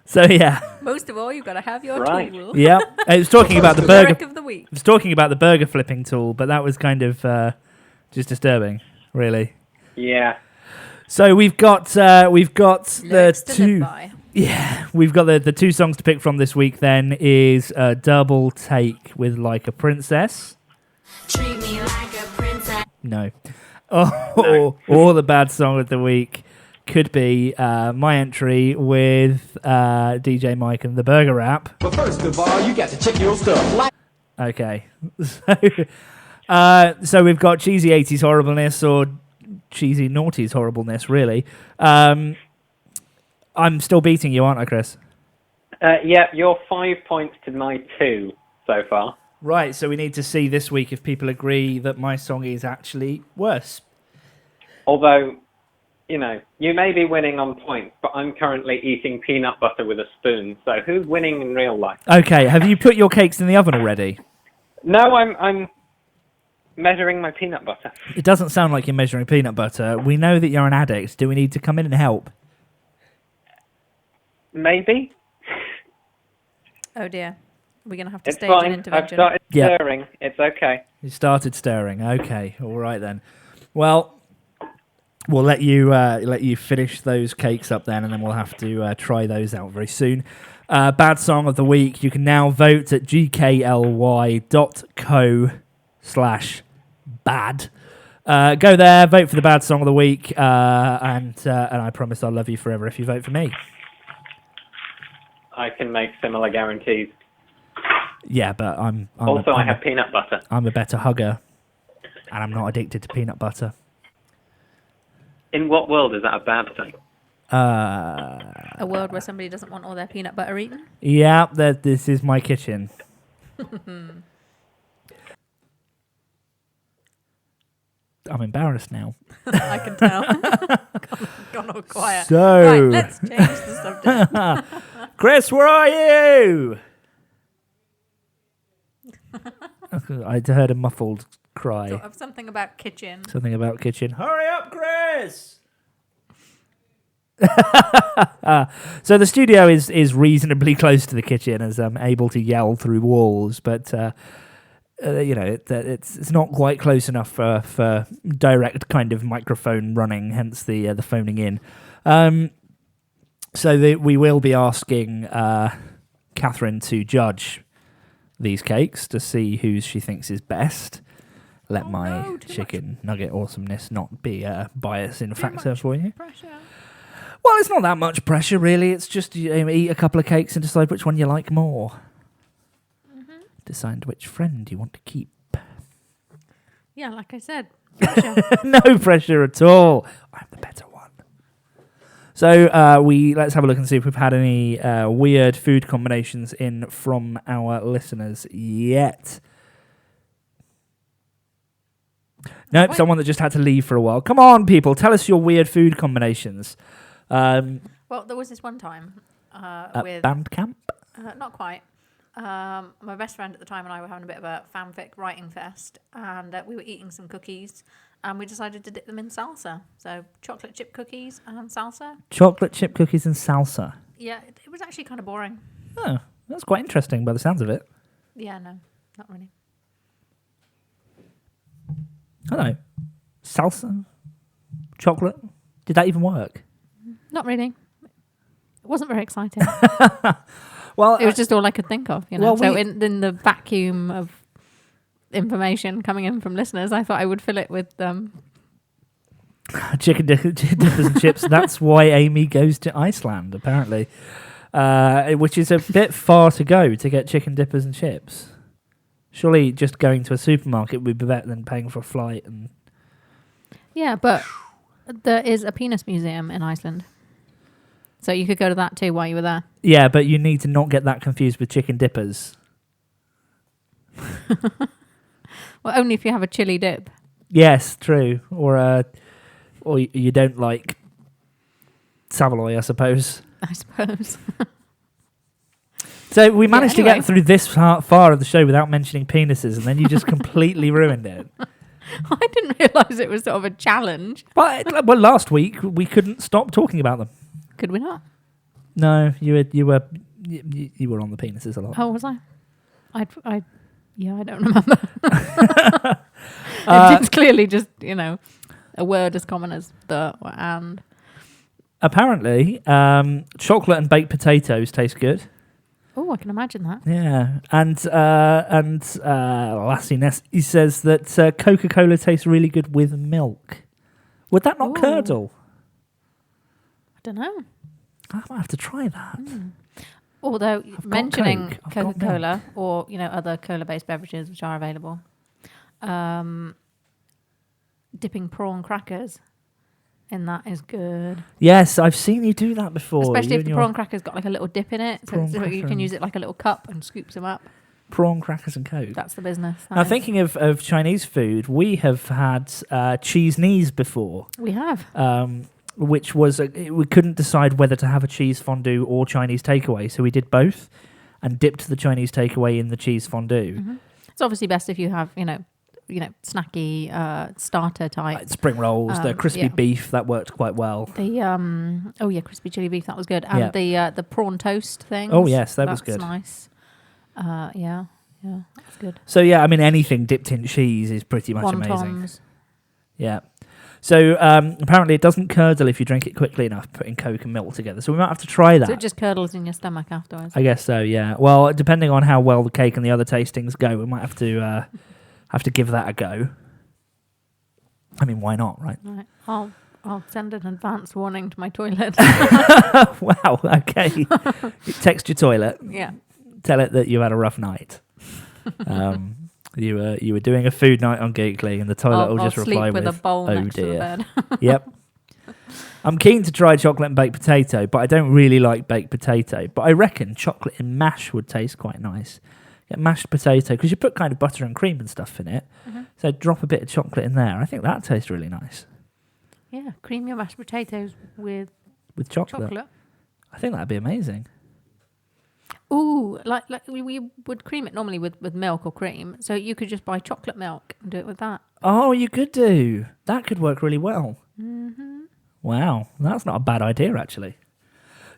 So yeah. Most of all, you've got to have your tool. Yeah. It was talking about the burger. Of the week. It was talking about the burger flipping tool, but that was kind of just disturbing, really. Yeah. So we've got Lyrics the to live two. by. Yeah, we've got the two songs to pick from this week. Then is a double take with "Like a Princess." Treat me like a princess. No. Or the bad song of the week could be my entry with DJ Mike and the Burger Rap. But first of all, you got to check your stuff like. Okay. So we've got cheesy 80s horribleness or cheesy noughties horribleness, really. I'm still beating you, aren't I, Chris? Yeah, you're 5 points to my 2 so far. Right, so we need to see this week if people agree that my song is actually worse. Although, you know, you may be winning on points, but I'm currently eating peanut butter with a spoon, so who's winning in real life? Okay, have you put your cakes in the oven already? No, I'm measuring my peanut butter. It doesn't sound like you're measuring peanut butter. We know that you're an addict. Do we need to come in and help? Maybe. Oh dear. We're going to have to It's stage an fine. I've intervention. started Yeah. stirring. It's okay. You started stirring. Okay, all right then. Well, we'll let you finish those cakes up then, and then we'll have to try those out very soon. Bad song of the week. You can now vote at gkly.co/bad. Go there, vote for the bad song of the week, and I promise I'll love you forever if you vote for me. I can make similar guarantees. Yeah, but I'm I have peanut butter. I'm a better hugger, and I'm not addicted to peanut butter. In what world is that a bad thing? A world where somebody doesn't want all their peanut butter eaten? Yeah, this is my kitchen. I'm embarrassed now. I can tell. Gone all quiet. So, Right, let's change the subject. Chris, where are you? I heard a muffled cry. Sort of something about kitchen. Something about kitchen. Hurry up, Chris! So the studio is reasonably close to the kitchen, as I'm able to yell through walls, but it's not quite close enough for direct kind of microphone running, hence the phoning in. So we will be asking Catherine to judge these cakes to see whose she thinks is best. Let my chicken nugget awesomeness not be a biasing factor for you. Pressure. Well, it's not that much pressure, really. It's just you eat a couple of cakes and decide which one you like more. Mm-hmm. Decide which friend you want to keep. Yeah, like I said, pressure. No pressure at all. I'm the better one. So let's have a look and see if we've had any weird food combinations in from our listeners yet. Nope, Wait. someone that just had to leave for a while. Come on, people, tell us your weird food combinations. Well, there was this one time with Band camp? not quite. My best friend at the time and I were having a bit of a fanfic writing fest, and we were eating some cookies, and we decided to dip them in salsa. So chocolate chip cookies and salsa. Chocolate chip cookies and salsa. Yeah, it was actually kind of boring. Oh, that's quite interesting by the sounds of it. Yeah, no, not really. I don't know. Salsa? Chocolate? Did that even work? Not really. It wasn't very exciting. Well, It was just all I could think of, you know. Well, So we- in the vacuum of information coming in from listeners, I thought I would fill it with chicken dippers and chips. That's why Amy goes to Iceland, apparently, which is a bit far to go to get chicken dippers and chips. Surely just going to a supermarket would be better than paying for a flight. And yeah, but there is a penis museum in Iceland. So you could go to that too while you were there. Yeah, but you need to not get that confused with chicken dippers. Well, only if you have a chili dip. Yes, true. Or you don't like Savoy, I suppose. I suppose. So we managed to anyway. get through this far of the show without mentioning penises, and then you just completely ruined it. I didn't realise it was sort of a challenge. But well, last week we couldn't stop talking about them. Could we not? No, you were on the penises a lot. Oh, was I? I don't remember. It's clearly just, a word as common as the or and. Apparently, chocolate and baked potatoes taste good. Oh, I can imagine that. Yeah, and Lassie Nessie says that Coca-Cola tastes really good with milk. Would that not Ooh. curdle? I don't know. I might have to try that. Although got mentioning Coke, I've got Coca-Cola or other cola-based beverages which are available, dipping prawn crackers in that is good. Yes, I've seen you do that before. Especially You if and the your prawn cracker's got like a little dip in it, so prawn you cracker can use it like a little cup and scoops them up. prawn crackers and Coke. That's the business. that Now, is. thinking of Chinese food, we have had cheese knees before. We have. Which was we couldn't decide whether to have a cheese fondue or Chinese takeaway, so we did both and dipped the Chinese takeaway in the cheese fondue. Mm-hmm. It's obviously best if you have snacky starter type. Spring rolls, the crispy yeah. beef, that worked quite well. The crispy chili beef, that was good, and the prawn toast thing. Oh yes, that was good. Nice. Yeah, that's good. So yeah, I mean anything dipped in cheese is pretty much amazing. Wontons. Yeah. So apparently it doesn't curdle if you drink it quickly enough, putting Coke and milk together. So we might have to try that. So it just curdles in your stomach afterwards. I guess so. Yeah. Well, depending on how well the cake and the other tastings go, we might have to give that a go. I mean, why not, right? Right. I'll send an advance warning to my toilet. Wow. Okay. Text your toilet. Yeah. Tell it that you had a rough night. You were doing a food night on Geekly, and the toilet will just reply sleep with a bowl "Oh next to the dear." bed. Yep. I'm keen to try chocolate and baked potato, but I don't really like baked potato. But I reckon chocolate and mash would taste quite nice. Get mashed potato, because you put kind of butter and cream and stuff in it. Mm-hmm. So drop a bit of chocolate in there. I think that tastes really nice. Yeah, cream your mashed potatoes with With chocolate. I think that'd be amazing. Ooh, like we would cream it normally with milk or cream. So you could just buy chocolate milk and do it with that. Oh, you could do. That could work really well. Mm-hmm. Wow, that's not a bad idea, actually.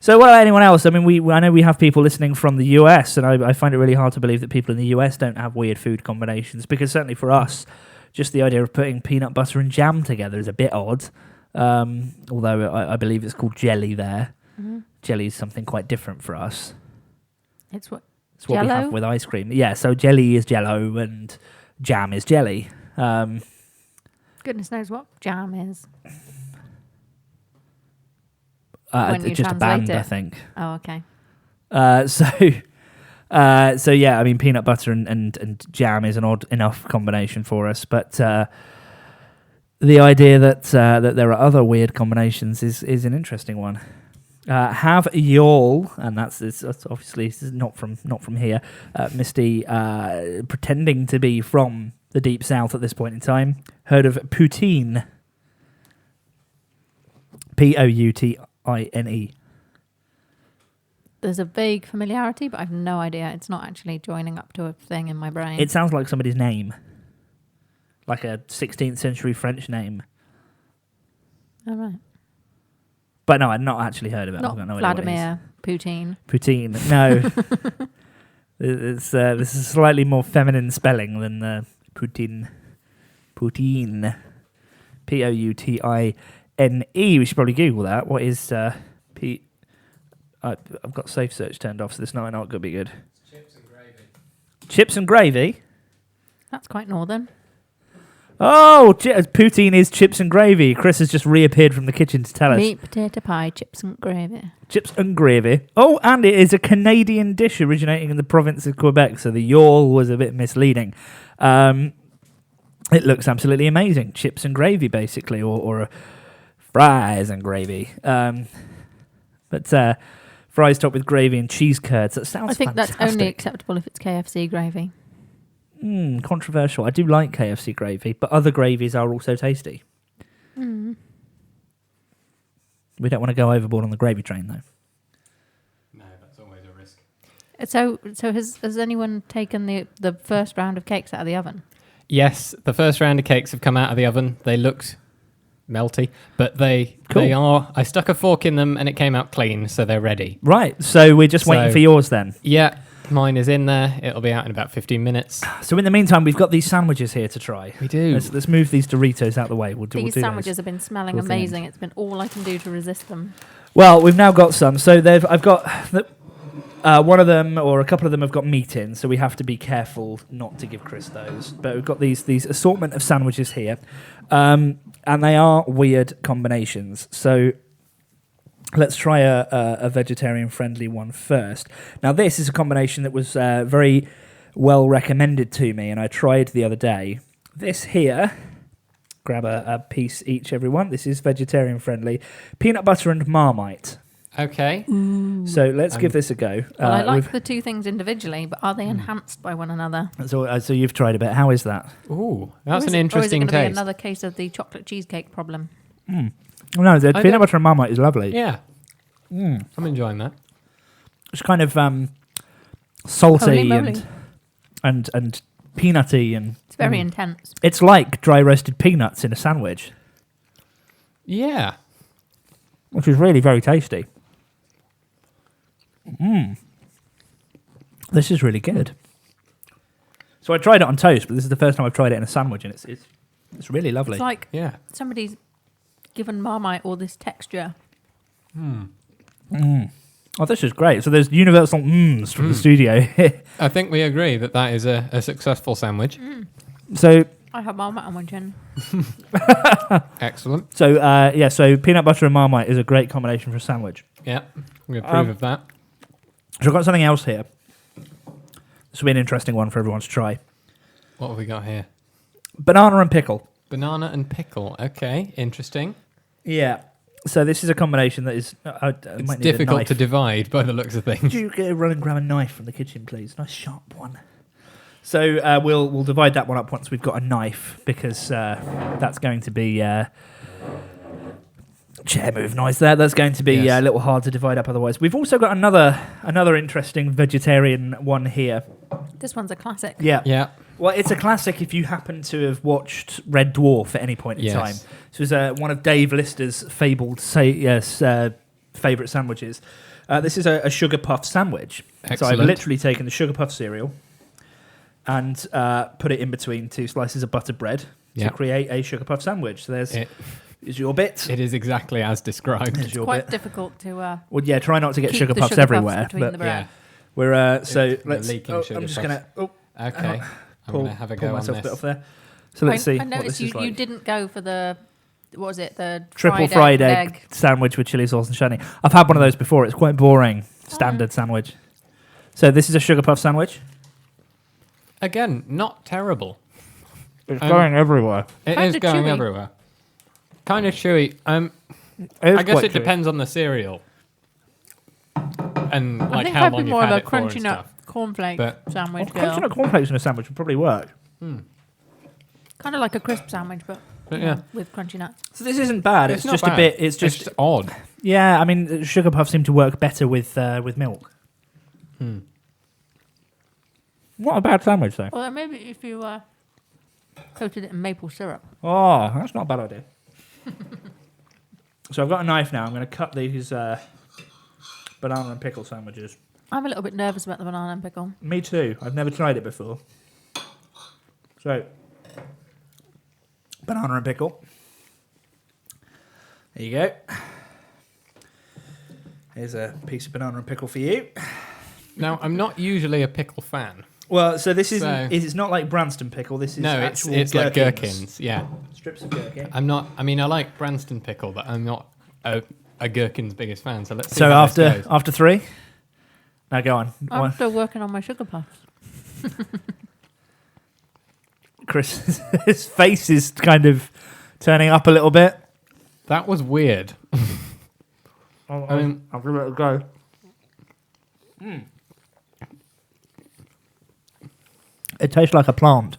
So, what about anyone else? I mean, I know we have people listening from the US, and I find it really hard to believe that people in the US don't have weird food combinations, because certainly for us, just the idea of putting peanut butter and jam together is a bit odd, although I believe it's called jelly there. Mm-hmm. Jelly is something quite different for us. It's what It's what we have with ice cream. Yeah, so jelly is jello and jam is jelly. Goodness knows what jam is. When you just a translate band, it. I think. Oh, okay. So yeah, I mean, peanut butter and jam is an odd enough combination for us, but the idea that there are other weird combinations is an interesting one. Have y'all, and that's obviously this is not from here. Misty, pretending to be from the deep south at this point in time, heard of poutine? Poutine. There's a vague familiarity, but I've no idea. It's not actually joining up to a thing in my brain. It sounds like somebody's name, like a 16th century French name. All right. But no, I'd not actually heard of it. Not I've got no idea what it is. Vladimir Poutine. Poutine. No. This is slightly more feminine spelling than Poutine. Poutine. Poutine. We should probably Google that. What is I've got safe search turned off, so this might not going to be good. Chips and gravy. Chips and gravy? That's quite northern. Oh, poutine is chips and gravy. Chris has just reappeared from the kitchen to tell us. Meat, potato pie, chips and gravy. Chips and gravy. Oh, and it is a Canadian dish originating in the province of Quebec, so the yawl was a bit misleading. It looks absolutely amazing. Chips and gravy, basically, or fries and gravy. But But fries topped with gravy and cheese curds. That sounds I think fantastic. that's only acceptable if it's KFC gravy. Controversial. I do like KFC gravy, but other gravies are also tasty. Mm. We don't want to go overboard on the gravy train, though. No, that's always a risk. So has anyone taken the first round of cakes out of the oven? Yes, the first round of cakes have come out of the oven. They looked melty, but they Cool. are. I stuck a fork in them and it came out clean, so they're ready. Right, so we're just waiting So- for yours then. Yeah, mine is in there. It'll be out in about 15 minutes. So in the meantime, we've got these sandwiches here to try. We do. Let's move these Doritos out the way. We'll These do sandwiches those. have been smelling towards the amazing. It's been all I can do to resist them. Well, we've now got some. So I've got one of them, or a couple of them, have got meat in. So we have to be careful not to give Chris those. But we've got these assortment of sandwiches here, and they are weird combinations. So let's try a vegetarian-friendly one first. Now, this is a combination that was very well recommended to me, and I tried the other day. This here, grab a piece each, everyone. This is vegetarian-friendly. Peanut butter and Marmite. Okay. So let's give this a go. Well, I like we've- the two things individually, but are they enhanced by one another? so you've tried a bit. How is that? Ooh, that's Or is an it- interesting Or is it going to be taste. another case of the chocolate cheesecake problem? No, the I peanut don't- butter and Marmite is lovely. Yeah. I'm enjoying that. It's kind of salty Holy moly. and peanutty, and It's very intense. it's like dry roasted peanuts in a sandwich, Yeah. which is really very tasty. This is really good. So I tried it on toast, but this is the first time I've tried it in a sandwich, and it's really lovely. It's like Yeah. somebody's given Marmite all this texture. Oh, this is great. So there's universal mms from the studio. I think we agree that that is a successful sandwich. So I have Marmite on my chin. Excellent. so peanut butter and Marmite is a great combination for a sandwich. Yeah. We approve of that. So I've got something else here. This will be an interesting one for everyone to try. What have we got here? Banana and pickle. Banana and pickle. Okay, interesting. Yeah. So this is a combination that is... I It's might need a difficult knife. to divide by the looks of Could things. you run and grab a knife from the kitchen, please? Nice sharp one. So we'll divide that one up once we've got a knife, because that's going to be... chair move noise there. That's going to be Yes. a little hard to divide up otherwise. We've also got another interesting vegetarian one here. This one's a classic. Yeah. Yeah. Well, it's a classic if you happen to have watched Red Dwarf at any point in Yes. time. This was one of Dave Lister's fabled favourite sandwiches. This is a sugar puff sandwich. So Excellent. I've literally taken the sugar puff cereal and put it in between two slices of buttered bread Yeah. to create a sugar puff sandwich. So there's is your bit. It is exactly as described. There's your Quite bit. difficult to Well, yeah, try not to get keep sugar the puffs sugar everywhere. between But the bread. we're so It's the let's. leaking sugar I'm just puffs. gonna Okay. I'm pull, going to have a pull go on myself a bit this. off there. So let's see I what noticed this you, is like. you didn't go for the, what was it, the Triple fried egg sandwich with chili sauce and chutney. I've had one of those before. It's quite boring. Standard sandwich. So this is a sugar puff sandwich. Again, not terrible. It's going everywhere. It Kinda is going chewy. everywhere. Kind of chewy. I guess it depends on the cereal and I like think how I'd long be you've more of had a it for and crunchy nut stuff. cornflake But- sandwich Crunchy girl. nut cornflakes in a sandwich would probably work. Kind of like a crisp sandwich, but Yeah. with crunchy nuts. So this isn't bad. It's not just bad. a bit. It's just odd. yeah. I mean, sugar puffs seem to work better with milk. Not a bad sandwich though. Well, maybe if you coated it in maple syrup. Oh, that's not a bad idea. So I've got a knife now. I'm going to cut these banana and pickle sandwiches. I'm a little bit nervous about the banana and pickle. Me too. I've never tried it before. So, banana and pickle. There you go. Here's a piece of banana and pickle for you. Now, I'm not usually a pickle fan. Well, so this isn't. So- It's not like Branston pickle. This is No, actual it's like gherkins. gherkins. Yeah. Strips of gherkin. I'm not. I mean, I like Branston pickle, but I'm not a gherkin's biggest fan. So let's see. So how this after goes. after 3. Now go on. I'm still working on my sugar puffs. Chris, his face is kind of turning up a little bit. That was weird. I'll give it a go. It tastes like a plant.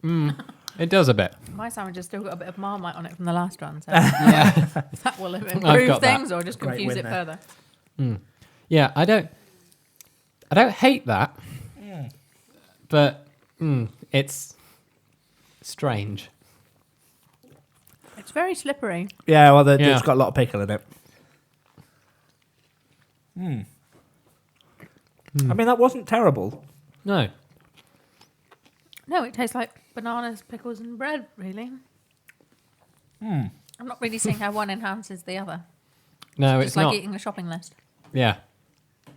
It does a bit. My sandwich has still got a bit of Marmite on it from the last one, so Yeah. that will improve got that. things or just Great confuse win it there. further. Yeah, I don't hate that. But it's strange. It's very slippery. Yeah, well, Yeah. it's got a lot of pickle in it. I mean, that wasn't terrible. No. No, it tastes like bananas, pickles, and bread, really. I'm not really seeing how one enhances the other. No, It's it's like not. eating a shopping list. Yeah.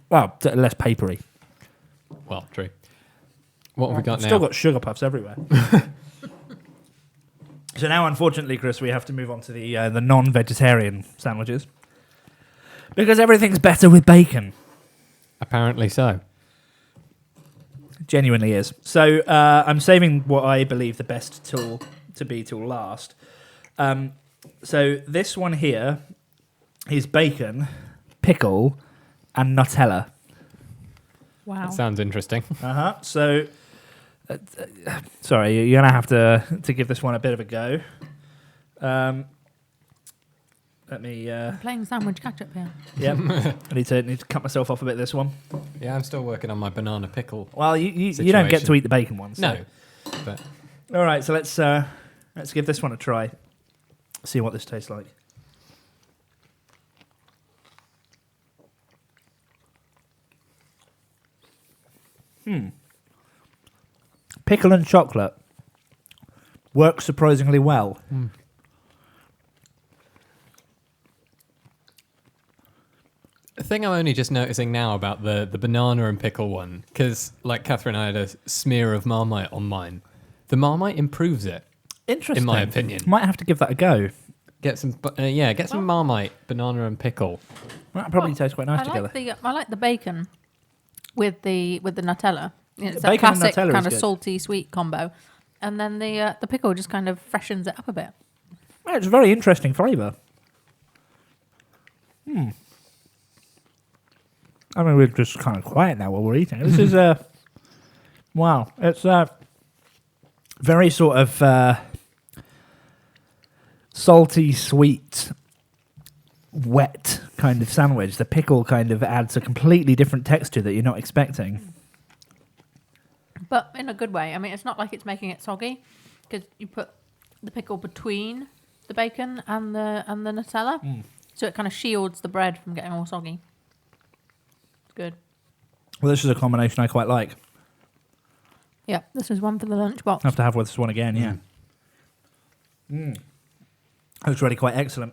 Well, less papery. Well, true. What have we got now? Still got sugar puffs everywhere. So now, unfortunately, Chris, we have to move on to the non-vegetarian sandwiches because everything's better with bacon. Apparently so. Genuinely is. So I'm saving what I believe the best tool to be till last. So this one here is bacon, pickle, and Nutella. Wow. That sounds interesting. So, sorry, you're gonna have to give this one a bit of a go. Let me. I'm playing sandwich catch-up here. Yep. I need to cut myself off a bit. This one. Yeah, I'm still working on my banana pickle. Well, you don't get to Situation. eat the bacon one. So. No. But All right. So let's give this one a try. See what this tastes like. Pickle and chocolate works surprisingly well. the thing I'm only just noticing now about the banana and pickle one, because like Catherine, I had a smear of Marmite on mine. The Marmite improves it, Interesting. in my opinion. Might have to give that a go. Get some, get some Marmite, banana and pickle. That probably tastes quite nice I together. like the bacon with the Nutella. It's Bacon that and classic Nutella is kind of good. salty sweet combo, and then the pickle just kind of freshens it up a bit. Well, it's a very interesting flavour. I mean, we're just kind of quiet now while we're eating. This is wow. It's very sort of salty, sweet, wet kind of sandwich. The pickle kind of adds a completely different texture that you're not expecting. But in a good way. I mean, it's not like it's making it soggy because you put the pickle between the bacon and the Nutella, so it kind of shields the bread from getting all soggy. It's good. Well, this is a combination I quite like. Yeah, this is one for the lunchbox. I have to have this one again, yeah. That's really quite excellent.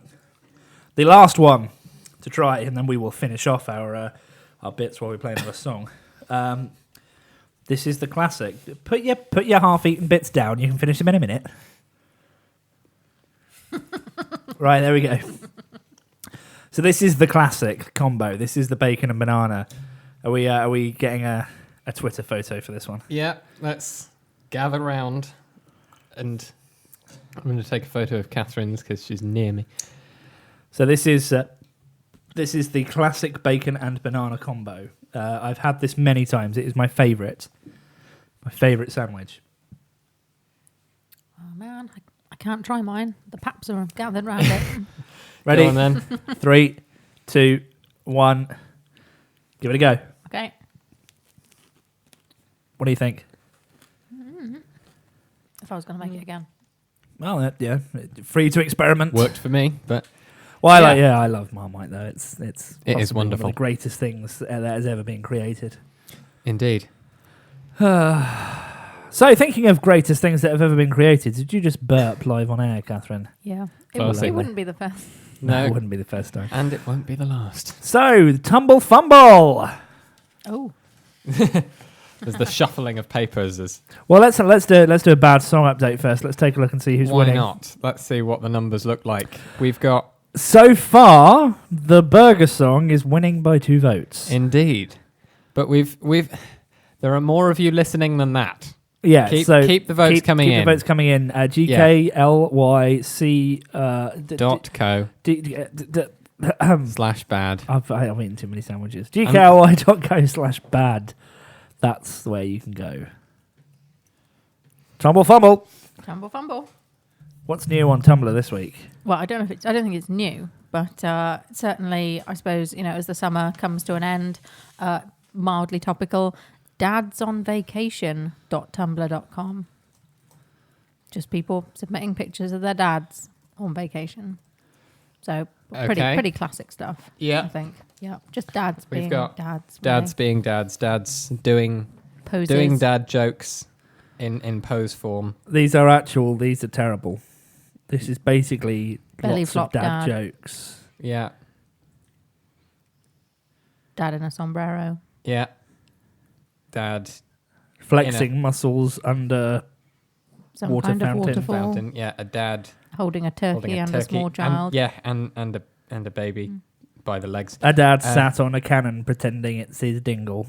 The last one to try, and then we will finish off our bits while we play another song. This is the classic. Put your half-eaten bits down. You can finish them in a minute. Right, there we go. So this is the classic combo. This is the bacon and banana. Are we getting a Twitter photo for this one? Yeah, let's gather round, and I'm going to take a photo of Catherine's because she's near me. So this is the classic bacon and banana combo. I've had this many times. It is my favourite sandwich. Oh man, I can't try mine. The paps are gathered round it. Ready? Go on then. 3, 2, 1. Give it a go. Okay. What do you think? If I was going to make it again. Well, yeah, free to experiment. Worked for me, but Well, I love Marmite though. It's It is possibly wonderful. one of the greatest things that has ever been created. indeed. So, thinking of greatest things that have ever been created, did you just burp live on air, Catherine? Yeah. Classic. It wouldn't be the first. No. It wouldn't be the first time. And it won't be the last. So, Tumble Fumble. Oh. There's the shuffling of papers. Well, let's do a bad song update first. Let's take a look and see who's Why winning. not? Let's see what the numbers look like. We've got... So far, the Burger Song is winning by 2 votes. Indeed. But we've there are more of you listening than that. Yeah, Keep the votes coming keep in. the votes coming in. GKLYC .co. slash bad. I've eaten too many sandwiches. GKRY.co/bad. That's the way you can go. Tumble Fumble. Tumble fumble. What's new on Tumblr this week? Well, I don't think it's new, but certainly, I suppose, as the summer comes to an end, mildly topical. dadsonvacation.tumblr.com. Just people submitting pictures of their dads on vacation. So pretty classic stuff. Yeah. I think. Yeah. Just dads We've being got dads. Dads being dads. Dads doing Poses. dad jokes in pose form. These are terrible. This is basically Belly lots of flop dad dad. jokes. Yeah. Dad in a sombrero. Yeah. Dad Flexing muscles under Some Water kind of fountain. waterfall. fountain. Yeah. A dad Holding a turkey holding a and turkey. a small child. And a baby by the legs. a dad sat on a cannon pretending it's his dingle.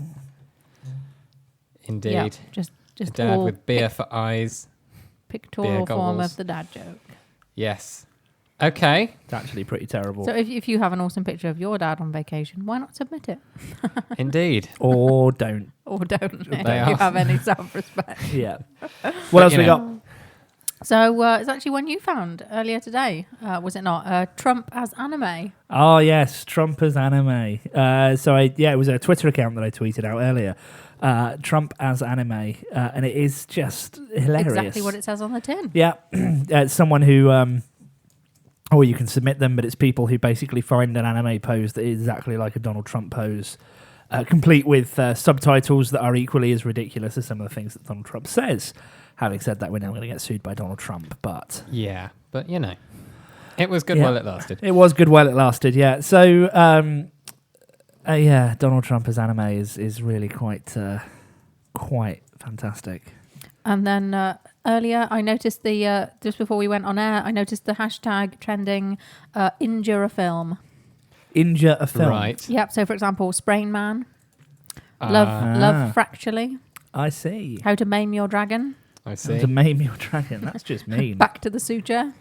Indeed. Yeah, just A dad all with beer for eyes. pictorial beer form goggles. of the dad joke. Yes. Okay. It's actually pretty terrible. So if you have an awesome picture of your dad on vacation, why not submit it? Indeed. Or don't. Or don't, if They you are. have any self-respect. Yeah. What else you we know. got? So it's actually one you found earlier today, was it not? Trump as anime. Oh yes, Trump as anime. It was a Twitter account that I tweeted out earlier. Trump as anime, and it is just hilarious. Exactly what it says on the tin. Yeah, it's someone who, or you can submit them, but it's people who basically find an anime pose that is exactly like a Donald Trump pose, complete with subtitles that are equally as ridiculous as some of the things that Donald Trump says. Having said that, we're now going to get sued by Donald Trump, but Yeah. But it was good Yeah. while it lasted. it was good while it lasted. Yeah. So, Donald Trump as anime is really quite fantastic. And then earlier, I noticed just before we went on air, I noticed the hashtag trending injure a film. Injure a film. Right. Yep. So, for example, Sprain Man, Love Fracturally, I see. How to Maim Your Dragon, I see. To maim your dragon. That's just mean. Back to the Suture,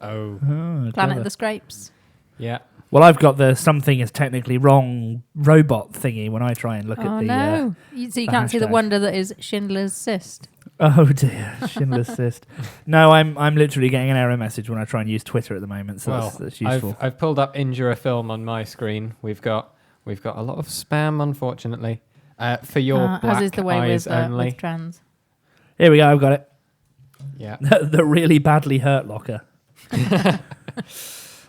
Oh. Oh, Planet clever. of the Scrapes. Yeah. Well, I've got the something is technically wrong robot thingy when I try and look Oh at the. no! So you can't see the hashtag. wonder that is Schindler's Cyst. Oh dear, Schindler's Cyst. No, I'm literally getting an error message when I try and use Twitter at the moment, so Well, that's useful. I've pulled up Injure a Film on my screen. We've got a lot of spam, unfortunately. For your black as is the way eyes with trends. Here we go. I've got it. Yeah. The really badly hurt locker.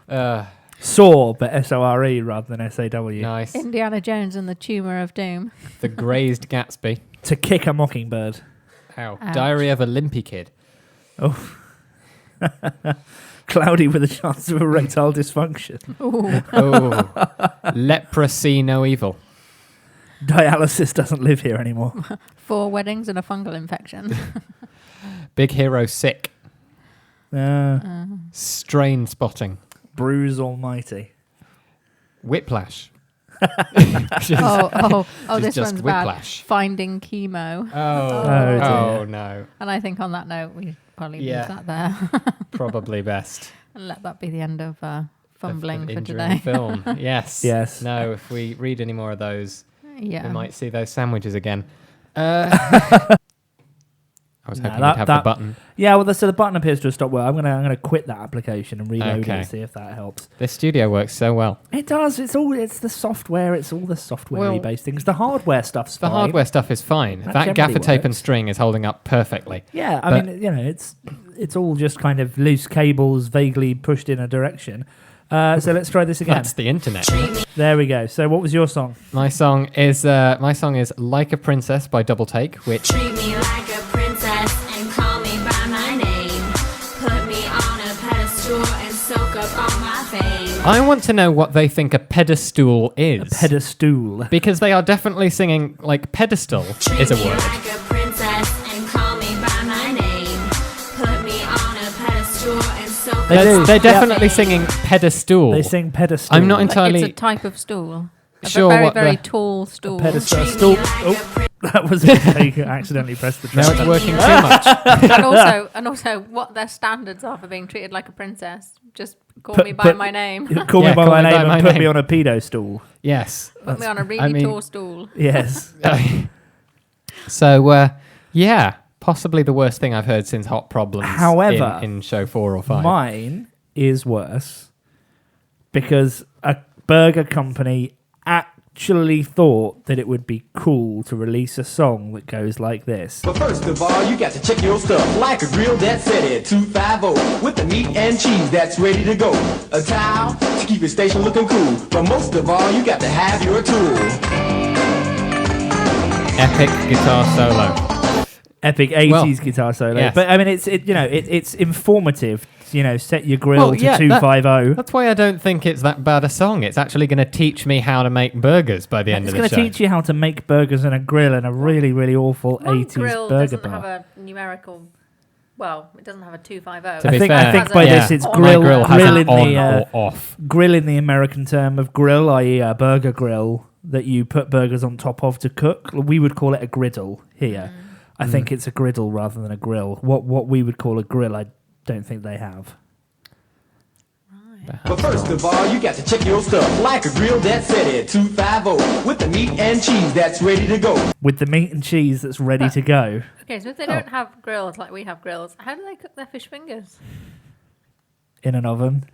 Uh, Saw, but S-O-R-E rather than S-A-W. nice. Indiana Jones and the Tumor of Doom. The Grazed Gatsby. To kick a mockingbird. Ow. Ouch. Diary of a Limpy Kid. Oh. Cloudy with a chance of erectile dysfunction. Ooh. Oh. Leprosy No Evil. Dialysis doesn't live here anymore. 4 weddings and a fungal infection. Big Hero Sick. Strain Spotting. Bruise Almighty. Whiplash. oh, this just one's Whiplash. bad. Finding Chemo. Oh dear. no. And I think on that note, we probably leave Yeah. that there Probably best. and let that be the end of fumbling Of for injuring today. film. Yes. Yes. No, if we read any more of those, Yeah. we might see those sandwiches again. I was No, hoping we'd have the that- button. Yeah, well, so the button appears to have stopped working. I'm gonna quit that application and reload Okay. it, see if that helps. This studio works so well. It does. It's the software. It's all the software-y Well, based things. The hardware stuff's The fine. hardware stuff is fine. That That gaffer generally tape and works. string is holding up perfectly. Yeah, I But- mean, it's all just kind of loose cables vaguely pushed in a direction. So let's try this again. That's the internet. There we go. So what was your song? My song is Like a Princess by Double Take, which Treat me like a princess and call me by my name. Put me on a pedestal and soak up all my fame. I want to know what they think a pedestal is. Pedestal. Because they are definitely singing like pedestal Treat is a me word. like a princess and call me by my name. Put me on a pedestal and soak They up do. all They're my definitely fame. singing pedestal. They sing pedestal. I'm not It's entirely. a type of stool. sure very, what very the... tall stool. Pedestal stool. Oh, that was I accidentally pressed the No, trigger. it's working too much. and also, what their standards are for being treated like a princess. Just call Put- me by put- my name. Call me Yeah, by call my me by name my and put me name. on a pedo stool. Yes. Put me on a really tall stool. Yes. So, yeah, possibly the worst thing I've heard since Hot Problems. However, in show 4 or 5. Mine is worse because a burger company actually thought that it would be cool to release a song that goes like this. But first of all, you got to check your stuff like a grill that's set at 250 with the meat and cheese that's ready to go. A towel to keep your station looking cool. But most of all, you got to have your tool. Epic guitar solo. Epic 80s guitar solo. yes. But I mean, it's informative. Set your grill to yeah, 250. That's why I don't think it's that bad a song. It's actually going to teach me how to make burgers by the end It's of going the to show. teach you how to make burgers in a grill in a really, really awful My 80s grill burger doesn't have bar. a numerical. Well, it doesn't have a 250. To be I think fair, by yeah. this it's My grill, My grill has grill an in on the or off. grill in the American term of grill, i.e. a burger grill that you put burgers on top of to cook. We would call it a griddle here. I think it's a griddle rather than a grill. What we would call a grill, I don't think they have. But first of all, you got to check your stuff like a grill that's set at 250 with the meat and cheese that's ready to go. With the meat and cheese that's ready to go. Okay, so if they don't have grills like we have grills, how do they cook their fish fingers? In an oven.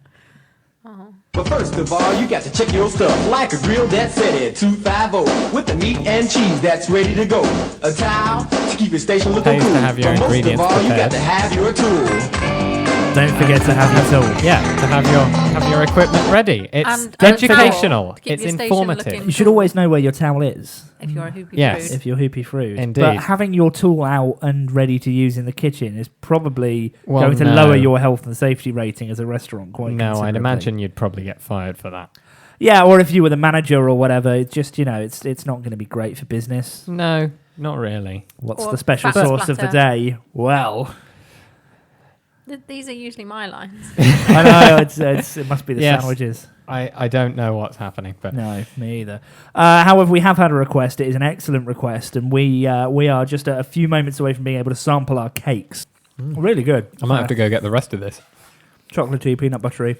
But first of all, you got to check your stuff like a grill that's set at 250 with the meat and cheese that's ready to go. A towel to keep your station looking Pays to cool. have your But most of ingredients all, you prepared. got to have your tool. Don't forget to have your tool. Yeah, to have your equipment ready. It's And educational. towel to keep It's your station informative. looking You should always know where your towel is if you're a hoopy Yes. prude. if you're hoopy fruit. Indeed. But having your tool out and ready to use in the kitchen is probably Well, going to no. lower your health and safety rating as a restaurant quite No, I'd considerably. imagine you'd probably get fired for that. Yeah, or if you were the manager or whatever, it's just, it's not going to be great for business. No, not really. What's Or the special fat sauce of the splatter. day? Well, These are usually my lines. I know, it must be the Yes. sandwiches. I don't know what's happening, but No, me either. However, we have had a request. It is an excellent request, and we are just a few moments away from being able to sample our cakes. Really good. I might have to go get the rest of this. Chocolatey, peanut buttery.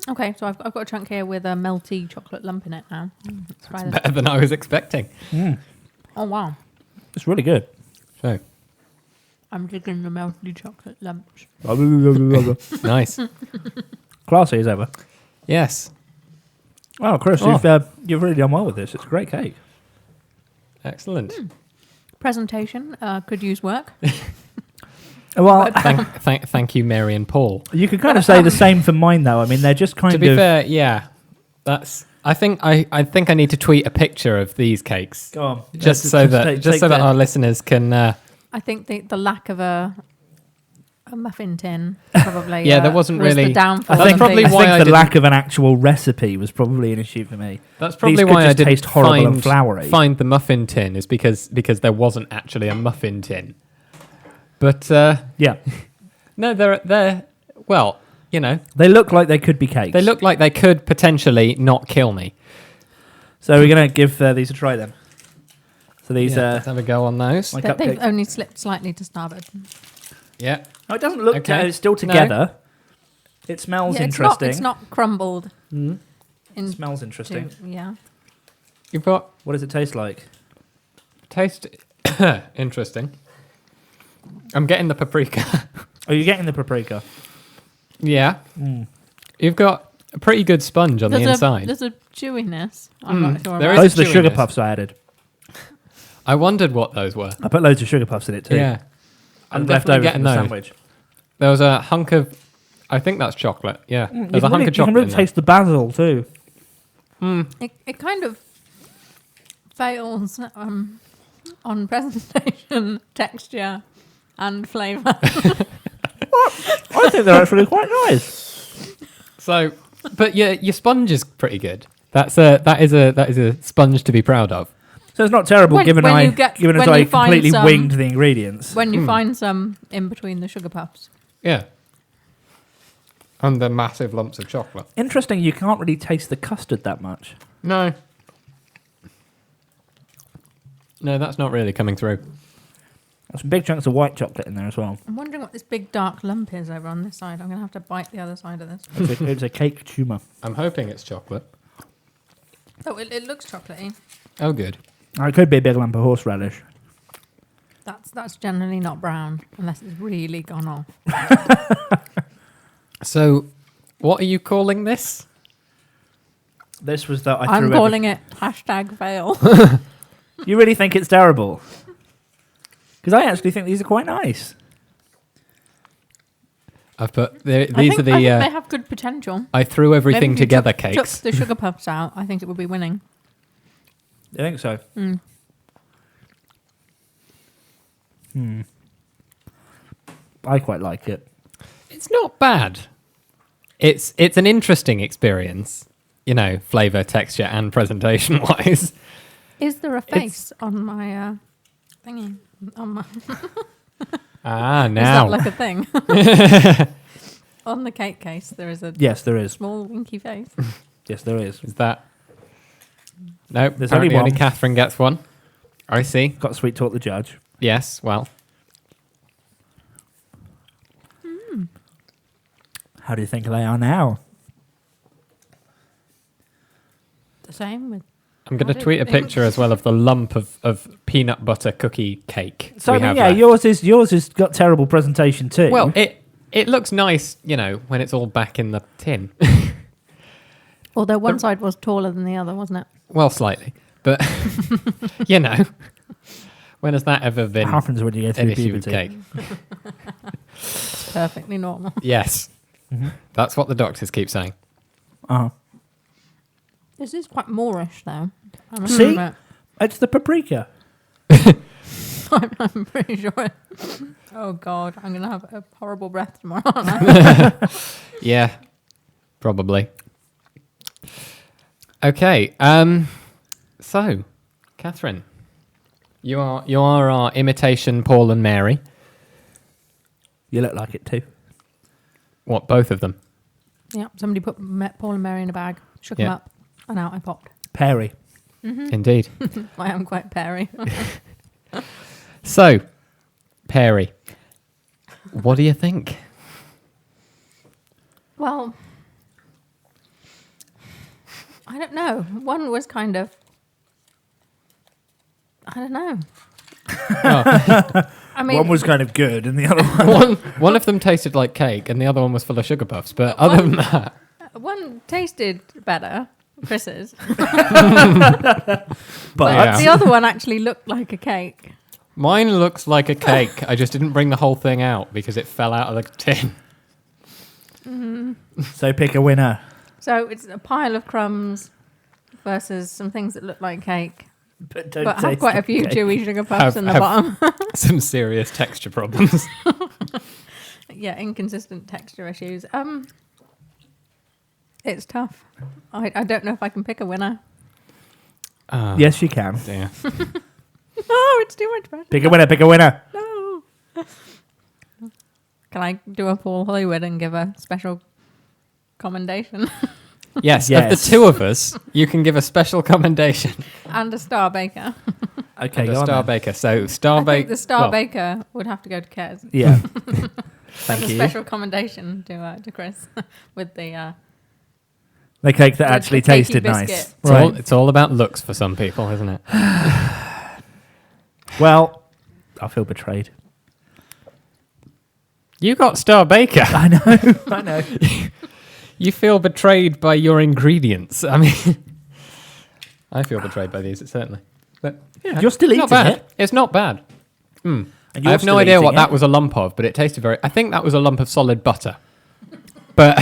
Okay, so I've got a chunk here with a melty chocolate lump in it now. Let's try this. Better than I was expecting. Oh, wow. It's really good. So I'm digging the melty chocolate lumps. nice. Classy as ever. Yes. Oh, Chris, Oh. you've really done well with this. It's a great cake. Excellent. Presentation could use work. Well, Thank you, Mary and Paul. you could kind of say the same for mine, though. I mean, they're just kind To of... be fair, yeah, that's. I think I need to tweet a picture of these cakes Go on. just so that our listeners can. I think the lack of a muffin tin probably. Yeah, there wasn't was really- the downfall. That's of probably these. why I the didn't- lack of an actual recipe was probably an issue for me. That's probably These could why I just didn't taste horrible and floury. find the muffin tin is because there wasn't actually a muffin tin. But Yeah. no, they're well, They look like they could be cakes. they look like they could potentially not kill me. So we're going to give these a try then. So these Let's have a go on those. my They've cupcakes. only slipped slightly to starboard. Yeah. Oh, it doesn't look Okay. it's still together. It smells Yeah, interesting. It's not crumbled. It In smells interesting. yeah. You've got What does it taste like? taste interesting. I'm getting the paprika. Oh, you're getting the paprika. Yeah. You've got a pretty good sponge on the inside. There's a chewiness. I'm not sure there about. is Those are the sugar chewiness. puffs I added. I wondered what those were. I put loads of sugar puffs in it too. Yeah. I'm And definitely leftovers getting from the those. sandwich. There was a hunk of, I think that's chocolate. Yeah. There's a hunk of You can chocolate really in there. taste the basil too. It kind of fails on presentation, texture, and flavour. I think they're actually quite nice. So, but your sponge is pretty good. That is a sponge to be proud of. So it's not terrible When- given when I you get- given as when I you find completely some- winged the ingredients. when you find some in between the sugar puffs. Yeah. And the massive lumps of chocolate. Interesting, you can't really taste the custard that much. No. No, that's not really coming through. There's some big chunks of white chocolate in there as well. I'm wondering what this big dark lump is over on this side. I'm going to have to bite the other side of this. It's a cake tumour. I'm hoping it's chocolate. Oh, it looks chocolatey. Oh, good. It could be a big lump of horseradish. That's generally not brown unless it's really gone off. So, what are you calling this? This was that I'm calling it #fail. You really think it's terrible? Because I actually think these are quite nice. I've put I these think are the. they have good potential. I threw everything Maybe if you together took cakes. the sugar puffs out, I think it would be winning. I think so. I quite like it. It's not bad. It's an interesting experience, flavour, texture, and presentation wise. Is there a face on my thingy? On my Ah, Is now. that like a thing? On the cake case, there is a Yes, there is. small winky face. Yes, there is. Is that? Nope. There's Apparently only one. Catherine gets one. I see. Got to sweet talk the judge. Yes. Well, How do you think they are now? The same with. I'm going to What do tweet you a think? picture as well of the lump of peanut butter cookie cake. So we I mean, have yeah, left. yours has got terrible presentation too. Well, it looks nice, when it's all back in the tin. Although one side was taller than the other, wasn't it? Well, slightly, but when has that ever been what happens when you go an through issue with puberty? cake? It's perfectly normal. Yes, that's what the doctors keep saying. Uh-huh. This is quite Moorish, though. I must See? admit. It's the paprika. I'm pretty sure. Oh God, I'm gonna have a horrible breath tomorrow. Aren't I? Yeah, probably. Okay. So, Catherine, you are our imitation Paul and Mary. You look like it too. What? Both of them? Yeah. Somebody put Paul and Mary in a bag, shook Yeah. them up, and out I popped. Perry. Indeed. I am quite Perry. So, Perry, what do you think? Well, I don't know. One was kind of. I don't know. Oh, I mean, One was kind of good, and the other one. one of them tasted like cake, and the other one was full of sugar puffs. But other than that, one tasted better, Chris's, But Yeah. the other one actually looked like a cake. mine looks like a cake. I just didn't bring the whole thing out because it fell out of the tin. so pick a winner. So it's a pile of crumbs versus some things that look like cake, But don't but have taste quite a the few cake. chewy sugar puffs Have- in the have- bottom. Some serious texture problems. Yeah, inconsistent texture issues. It's tough. I don't know if I can pick a winner. Yes, you can. Dear. Oh, it's too much pressure. Pick a winner. Pick a winner. No. Can I do a Paul Hollywood and give a special commendation Yes, of Yes. the two of us, you can give a special commendation. and a Star Baker? Okay, And go a on Star then. Baker. So Star I think Baker. the Star Baker would have to go to Kez. Yeah. As Thank a you. special commendation to Chris with the The cake that The actually cakey tasted biscuit. nice. It's all about looks for some people, isn't it? Well, I feel betrayed. You got Star Baker. I know. I know. You feel betrayed by your ingredients. I mean, I feel betrayed by these, certainly. But yeah, You're still not eating bad. it. It's not bad. And I you're have no still idea eating what it. that was a lump of, but it tasted very. I think that was a lump of solid butter. But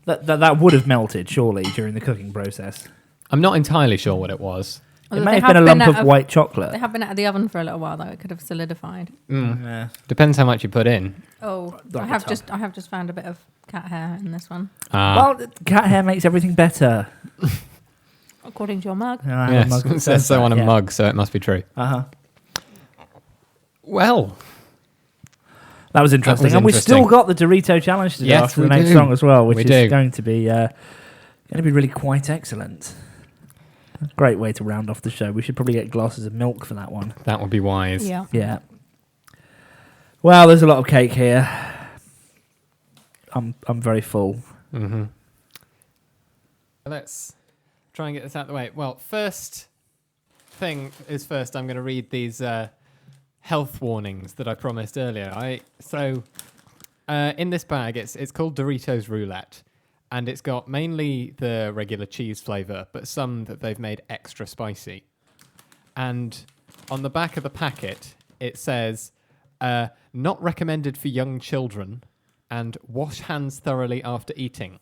That would have melted, surely, during the cooking process. I'm not entirely sure what it was. It may have been a lump of white They chocolate. have been out of the oven for a little while though. It could have solidified. Yeah. Depends how much you put in. Oh, Like I a have tub. just found a bit of cat hair in this one, Well, cat hair makes everything better. according to your mug. And I have a yes, mug that it says so that, on a yeah. mug, so it must be true. Uh-huh. Well, That was interesting. And we've interesting. still got the Dorito challenge to do Yes, after the we next do. song as well, which We is do. going to be really quite excellent. Great way to round off the show. We should probably get glasses of milk for that one. That would be wise. Yeah. Yeah. Well, there's a lot of cake here. I'm very full. Mm-hmm. Let's try and get this out of the way. Well, first thing is first, I'm going to read these health warnings that I promised earlier. In this bag, it's called Doritos Roulette, and it's got mainly the regular cheese flavor, but some that they've made extra spicy. And on the back of the packet, it says, not recommended for young children, and wash hands thoroughly after eating.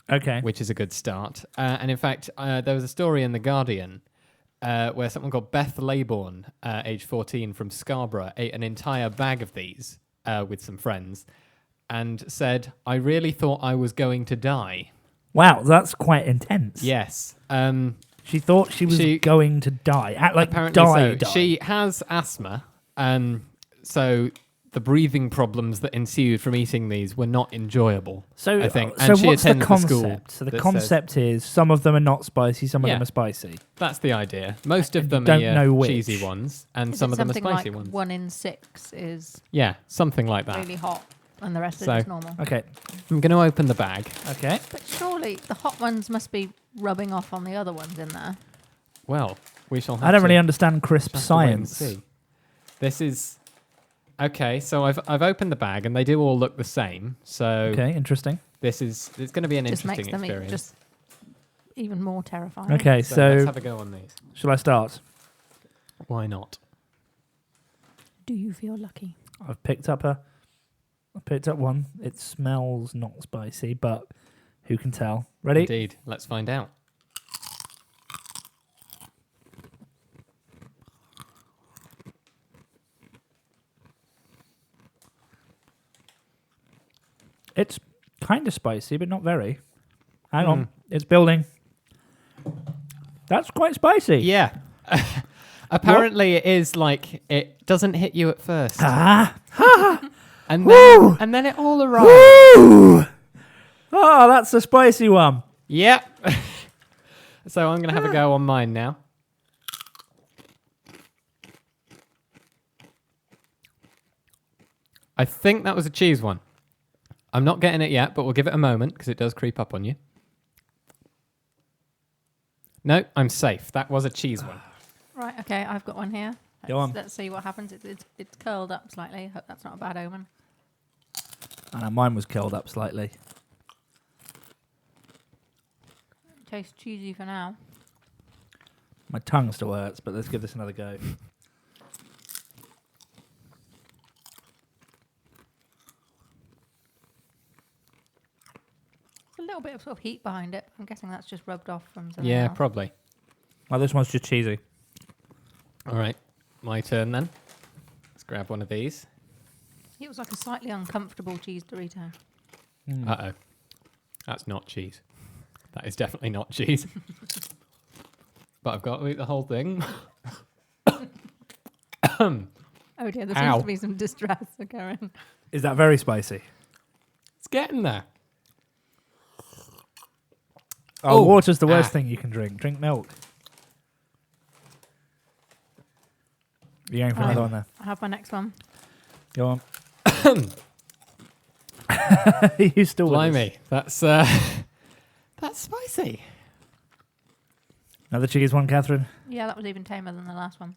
Okay. Which is a good start. And in fact, there was a story in The Guardian where someone called Beth Laybourne, age 14, from Scarborough, ate an entire bag of these with some friends and said, I really thought I was going to die. Wow, that's quite intense. Yes. She thought she was going to die. Apparently die. She has asthma, so the breathing problems that ensued from eating these were not enjoyable. So I think. So and she what's the attends concept? school So the concept is some of them are not spicy, some of them are spicy. That's the idea. Most of them don't are know which. cheesy ones, and Is some it of them are something spicy like ones. 1 in 6 is Yeah, something like that. really hot, and the rest So- are just normal. Okay. I'm going to open the bag. Okay. But surely the hot ones must be rubbing off on the other ones in there. Well, we shall have I don't to really understand crisp have to wait and science. see. This is... Okay, so I've opened the bag, and they do all look the same. So Okay, interesting. it's going to be an Just interesting makes them experience. just even more terrifying. Okay, so so let's have a go on these. shall I start? Why not? Do you feel lucky? I picked up one. It smells not spicy, but who can tell? Ready? Indeed. Let's find out. It's kind of spicy, but not very. Hang on. It's building. That's quite spicy. Yeah. Apparently, it is like it doesn't hit you at first, Ah. and Woo! then it all arrives. Woo! Oh, that's a spicy one. Yep. So I'm going to have a go on mine now. I think that was a cheese one. I'm not getting it yet, but we'll give it a moment because it does creep up on you. No, I'm safe. That was a cheese one. Right, okay, I've got one here. Go on. Let's see what happens. It's curled up slightly. Hope that's not a bad omen. And mine was curled up slightly. Tastes cheesy for now. My tongue still hurts, but let's give this another go. A little bit of sort of heat behind it. I'm guessing that's just rubbed off from something Yeah, else. probably. Well, this one's just cheesy. All right, my turn then. Let's grab one of these. It was like a slightly uncomfortable cheese Dorito. Uh-oh. That's not cheese. That is definitely not cheese. But I've got to eat the whole thing. Oh dear, there Ow. seems to be some distress occurring. Is that very spicy? It's getting there. Oh, Oh, water's the worst ah. thing you can drink. Drink milk. You're going for Right. another one there. I have my next one. Go on. You still with us? Blimey. That's spicy. Another cheese one, Catherine. Yeah, that was even tamer than the last one.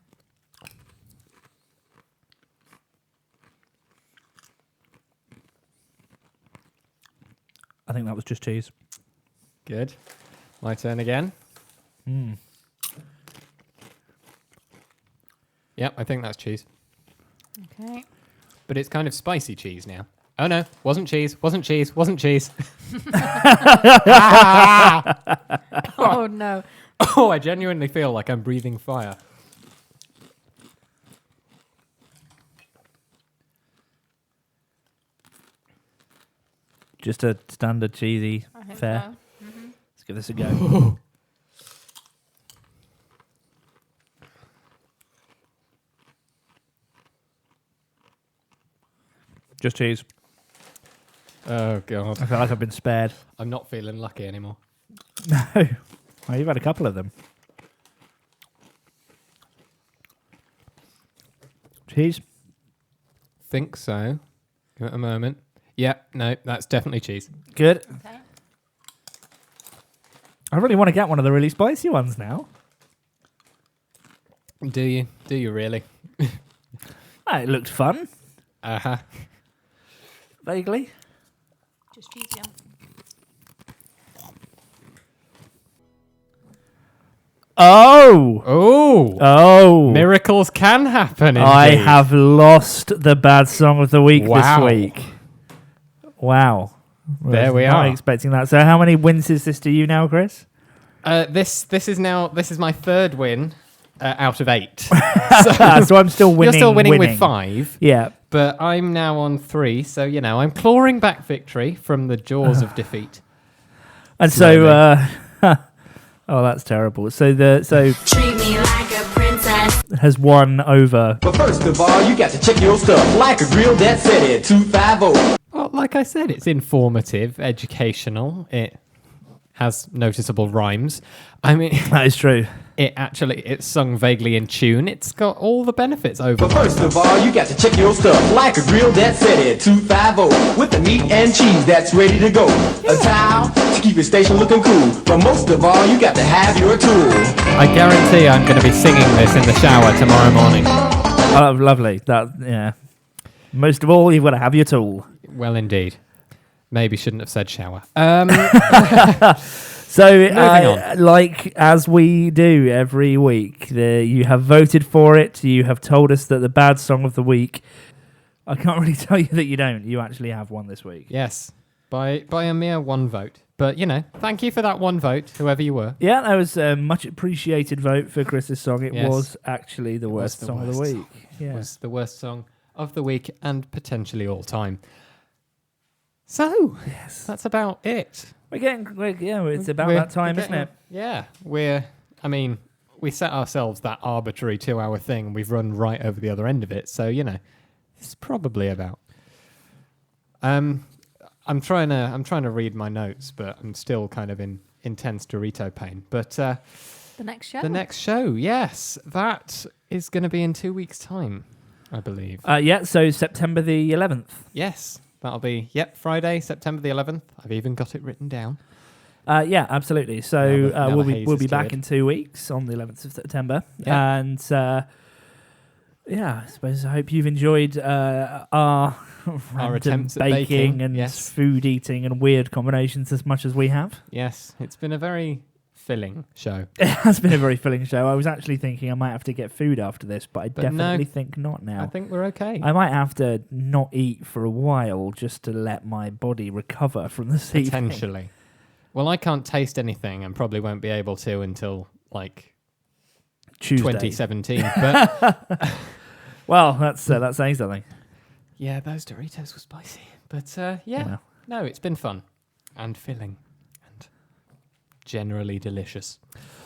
I think that was just cheese. Good. My turn again. Mm. Yep, I think that's cheese. Okay. But it's kind of spicy cheese now. Oh no, wasn't cheese, wasn't cheese, wasn't cheese. Oh no. Oh, I genuinely feel like I'm breathing fire. Just a standard cheesy I think fare. so. Mhm. Let's give this a go. Just cheese. Oh god. I feel like I've been spared. I'm not feeling lucky anymore. No. Well, you've had a couple of them. Cheese. Think so. Give it a moment. Yeah, no, that's definitely cheese. Good. Okay. I really want to get one of the really spicy ones now. Do you? Do you really? It looked fun. Uh-huh. Vaguely. Just cheese, yeah. Oh! Oh! Oh! Miracles can happen, I indeed. have lost the bad song of the week Wow. this week. Wow. There we not are. expecting that. So how many wins is this to you now, Chris? This is my third win out of 8. So I'm still winning. You're still winning with 5. Yeah. But I'm now on 3, so I'm clawing back victory from the jaws of defeat. And Slowly. so oh, that's terrible. So Treat me like a princess. has won over. But first of all, you got to check your stuff like a grill that said it 250. Well, like I said, it's informative, educational. It has noticeable rhymes. I mean, That is true. it's sung vaguely in tune. It's got all the benefits over. But first of all, you got to check your stuff like a grill that said it 250 with the meat and cheese that's ready to go. A towel to keep your station looking cool. But most of all, you got to have your tool. I guarantee I'm going to be singing this in the shower tomorrow morning. Oh, lovely. Yeah. Most of all, you've got to have your tool. Well, indeed. Maybe shouldn't have said shower. So, Moving on. like as we do every week, you have voted for it. You have told us that the bad song of the week. I can't really tell you that you don't. You actually have one this week. Yes, by a mere 1 vote. But, thank you for that 1 vote, whoever you were. Yeah, that was a much appreciated vote for Chris's song. It Yes. was actually the worst the song of the worst. week. It Yeah. was the worst song of the week and potentially all time. So, that's about it. It's about We're that time, isn't getting- it? Yeah, we set ourselves that arbitrary 2-hour thing. We've run right over the other end of it. So, it's probably about. I'm trying to read my notes, but I'm still kind of in intense Dorito pain. But The next show. the next show, yes, that is going to be in 2 weeks' time, I believe. So September the 11th. Yes, that'll be Friday, September the 11th. I've even got it written down. Yeah, absolutely. So Now the we'll haze be is back cleared. in 2 weeks on the 11th of September, Yeah. and I suppose I hope you've enjoyed our random attempts at baking baking, and yes. food eating and weird combinations as much as we have. Yes, it's been a very filling show. It has been a very filling show. I was actually thinking I might have to get food after this, but I But no, definitely think not now. I think we're okay. I might have to not eat for a while just to let my body recover from the evening. Potentially. Well, I can't taste anything and probably won't be able to until like Tuesday. 2017. But Well, that's saying something. yeah, those Doritos were spicy. But Well. no, it's been fun and filling and generally delicious.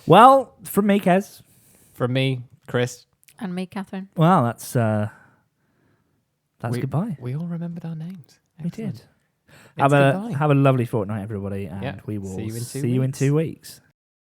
Well, from me, Kez. From me, Chris. And me, Catherine. Well, that's we, goodbye. We all remembered our names. We did. Excellent. It's goodbye. Have a lovely fortnight, everybody, and Yeah. we will See you in 2 see you in weeks. 2 weeks.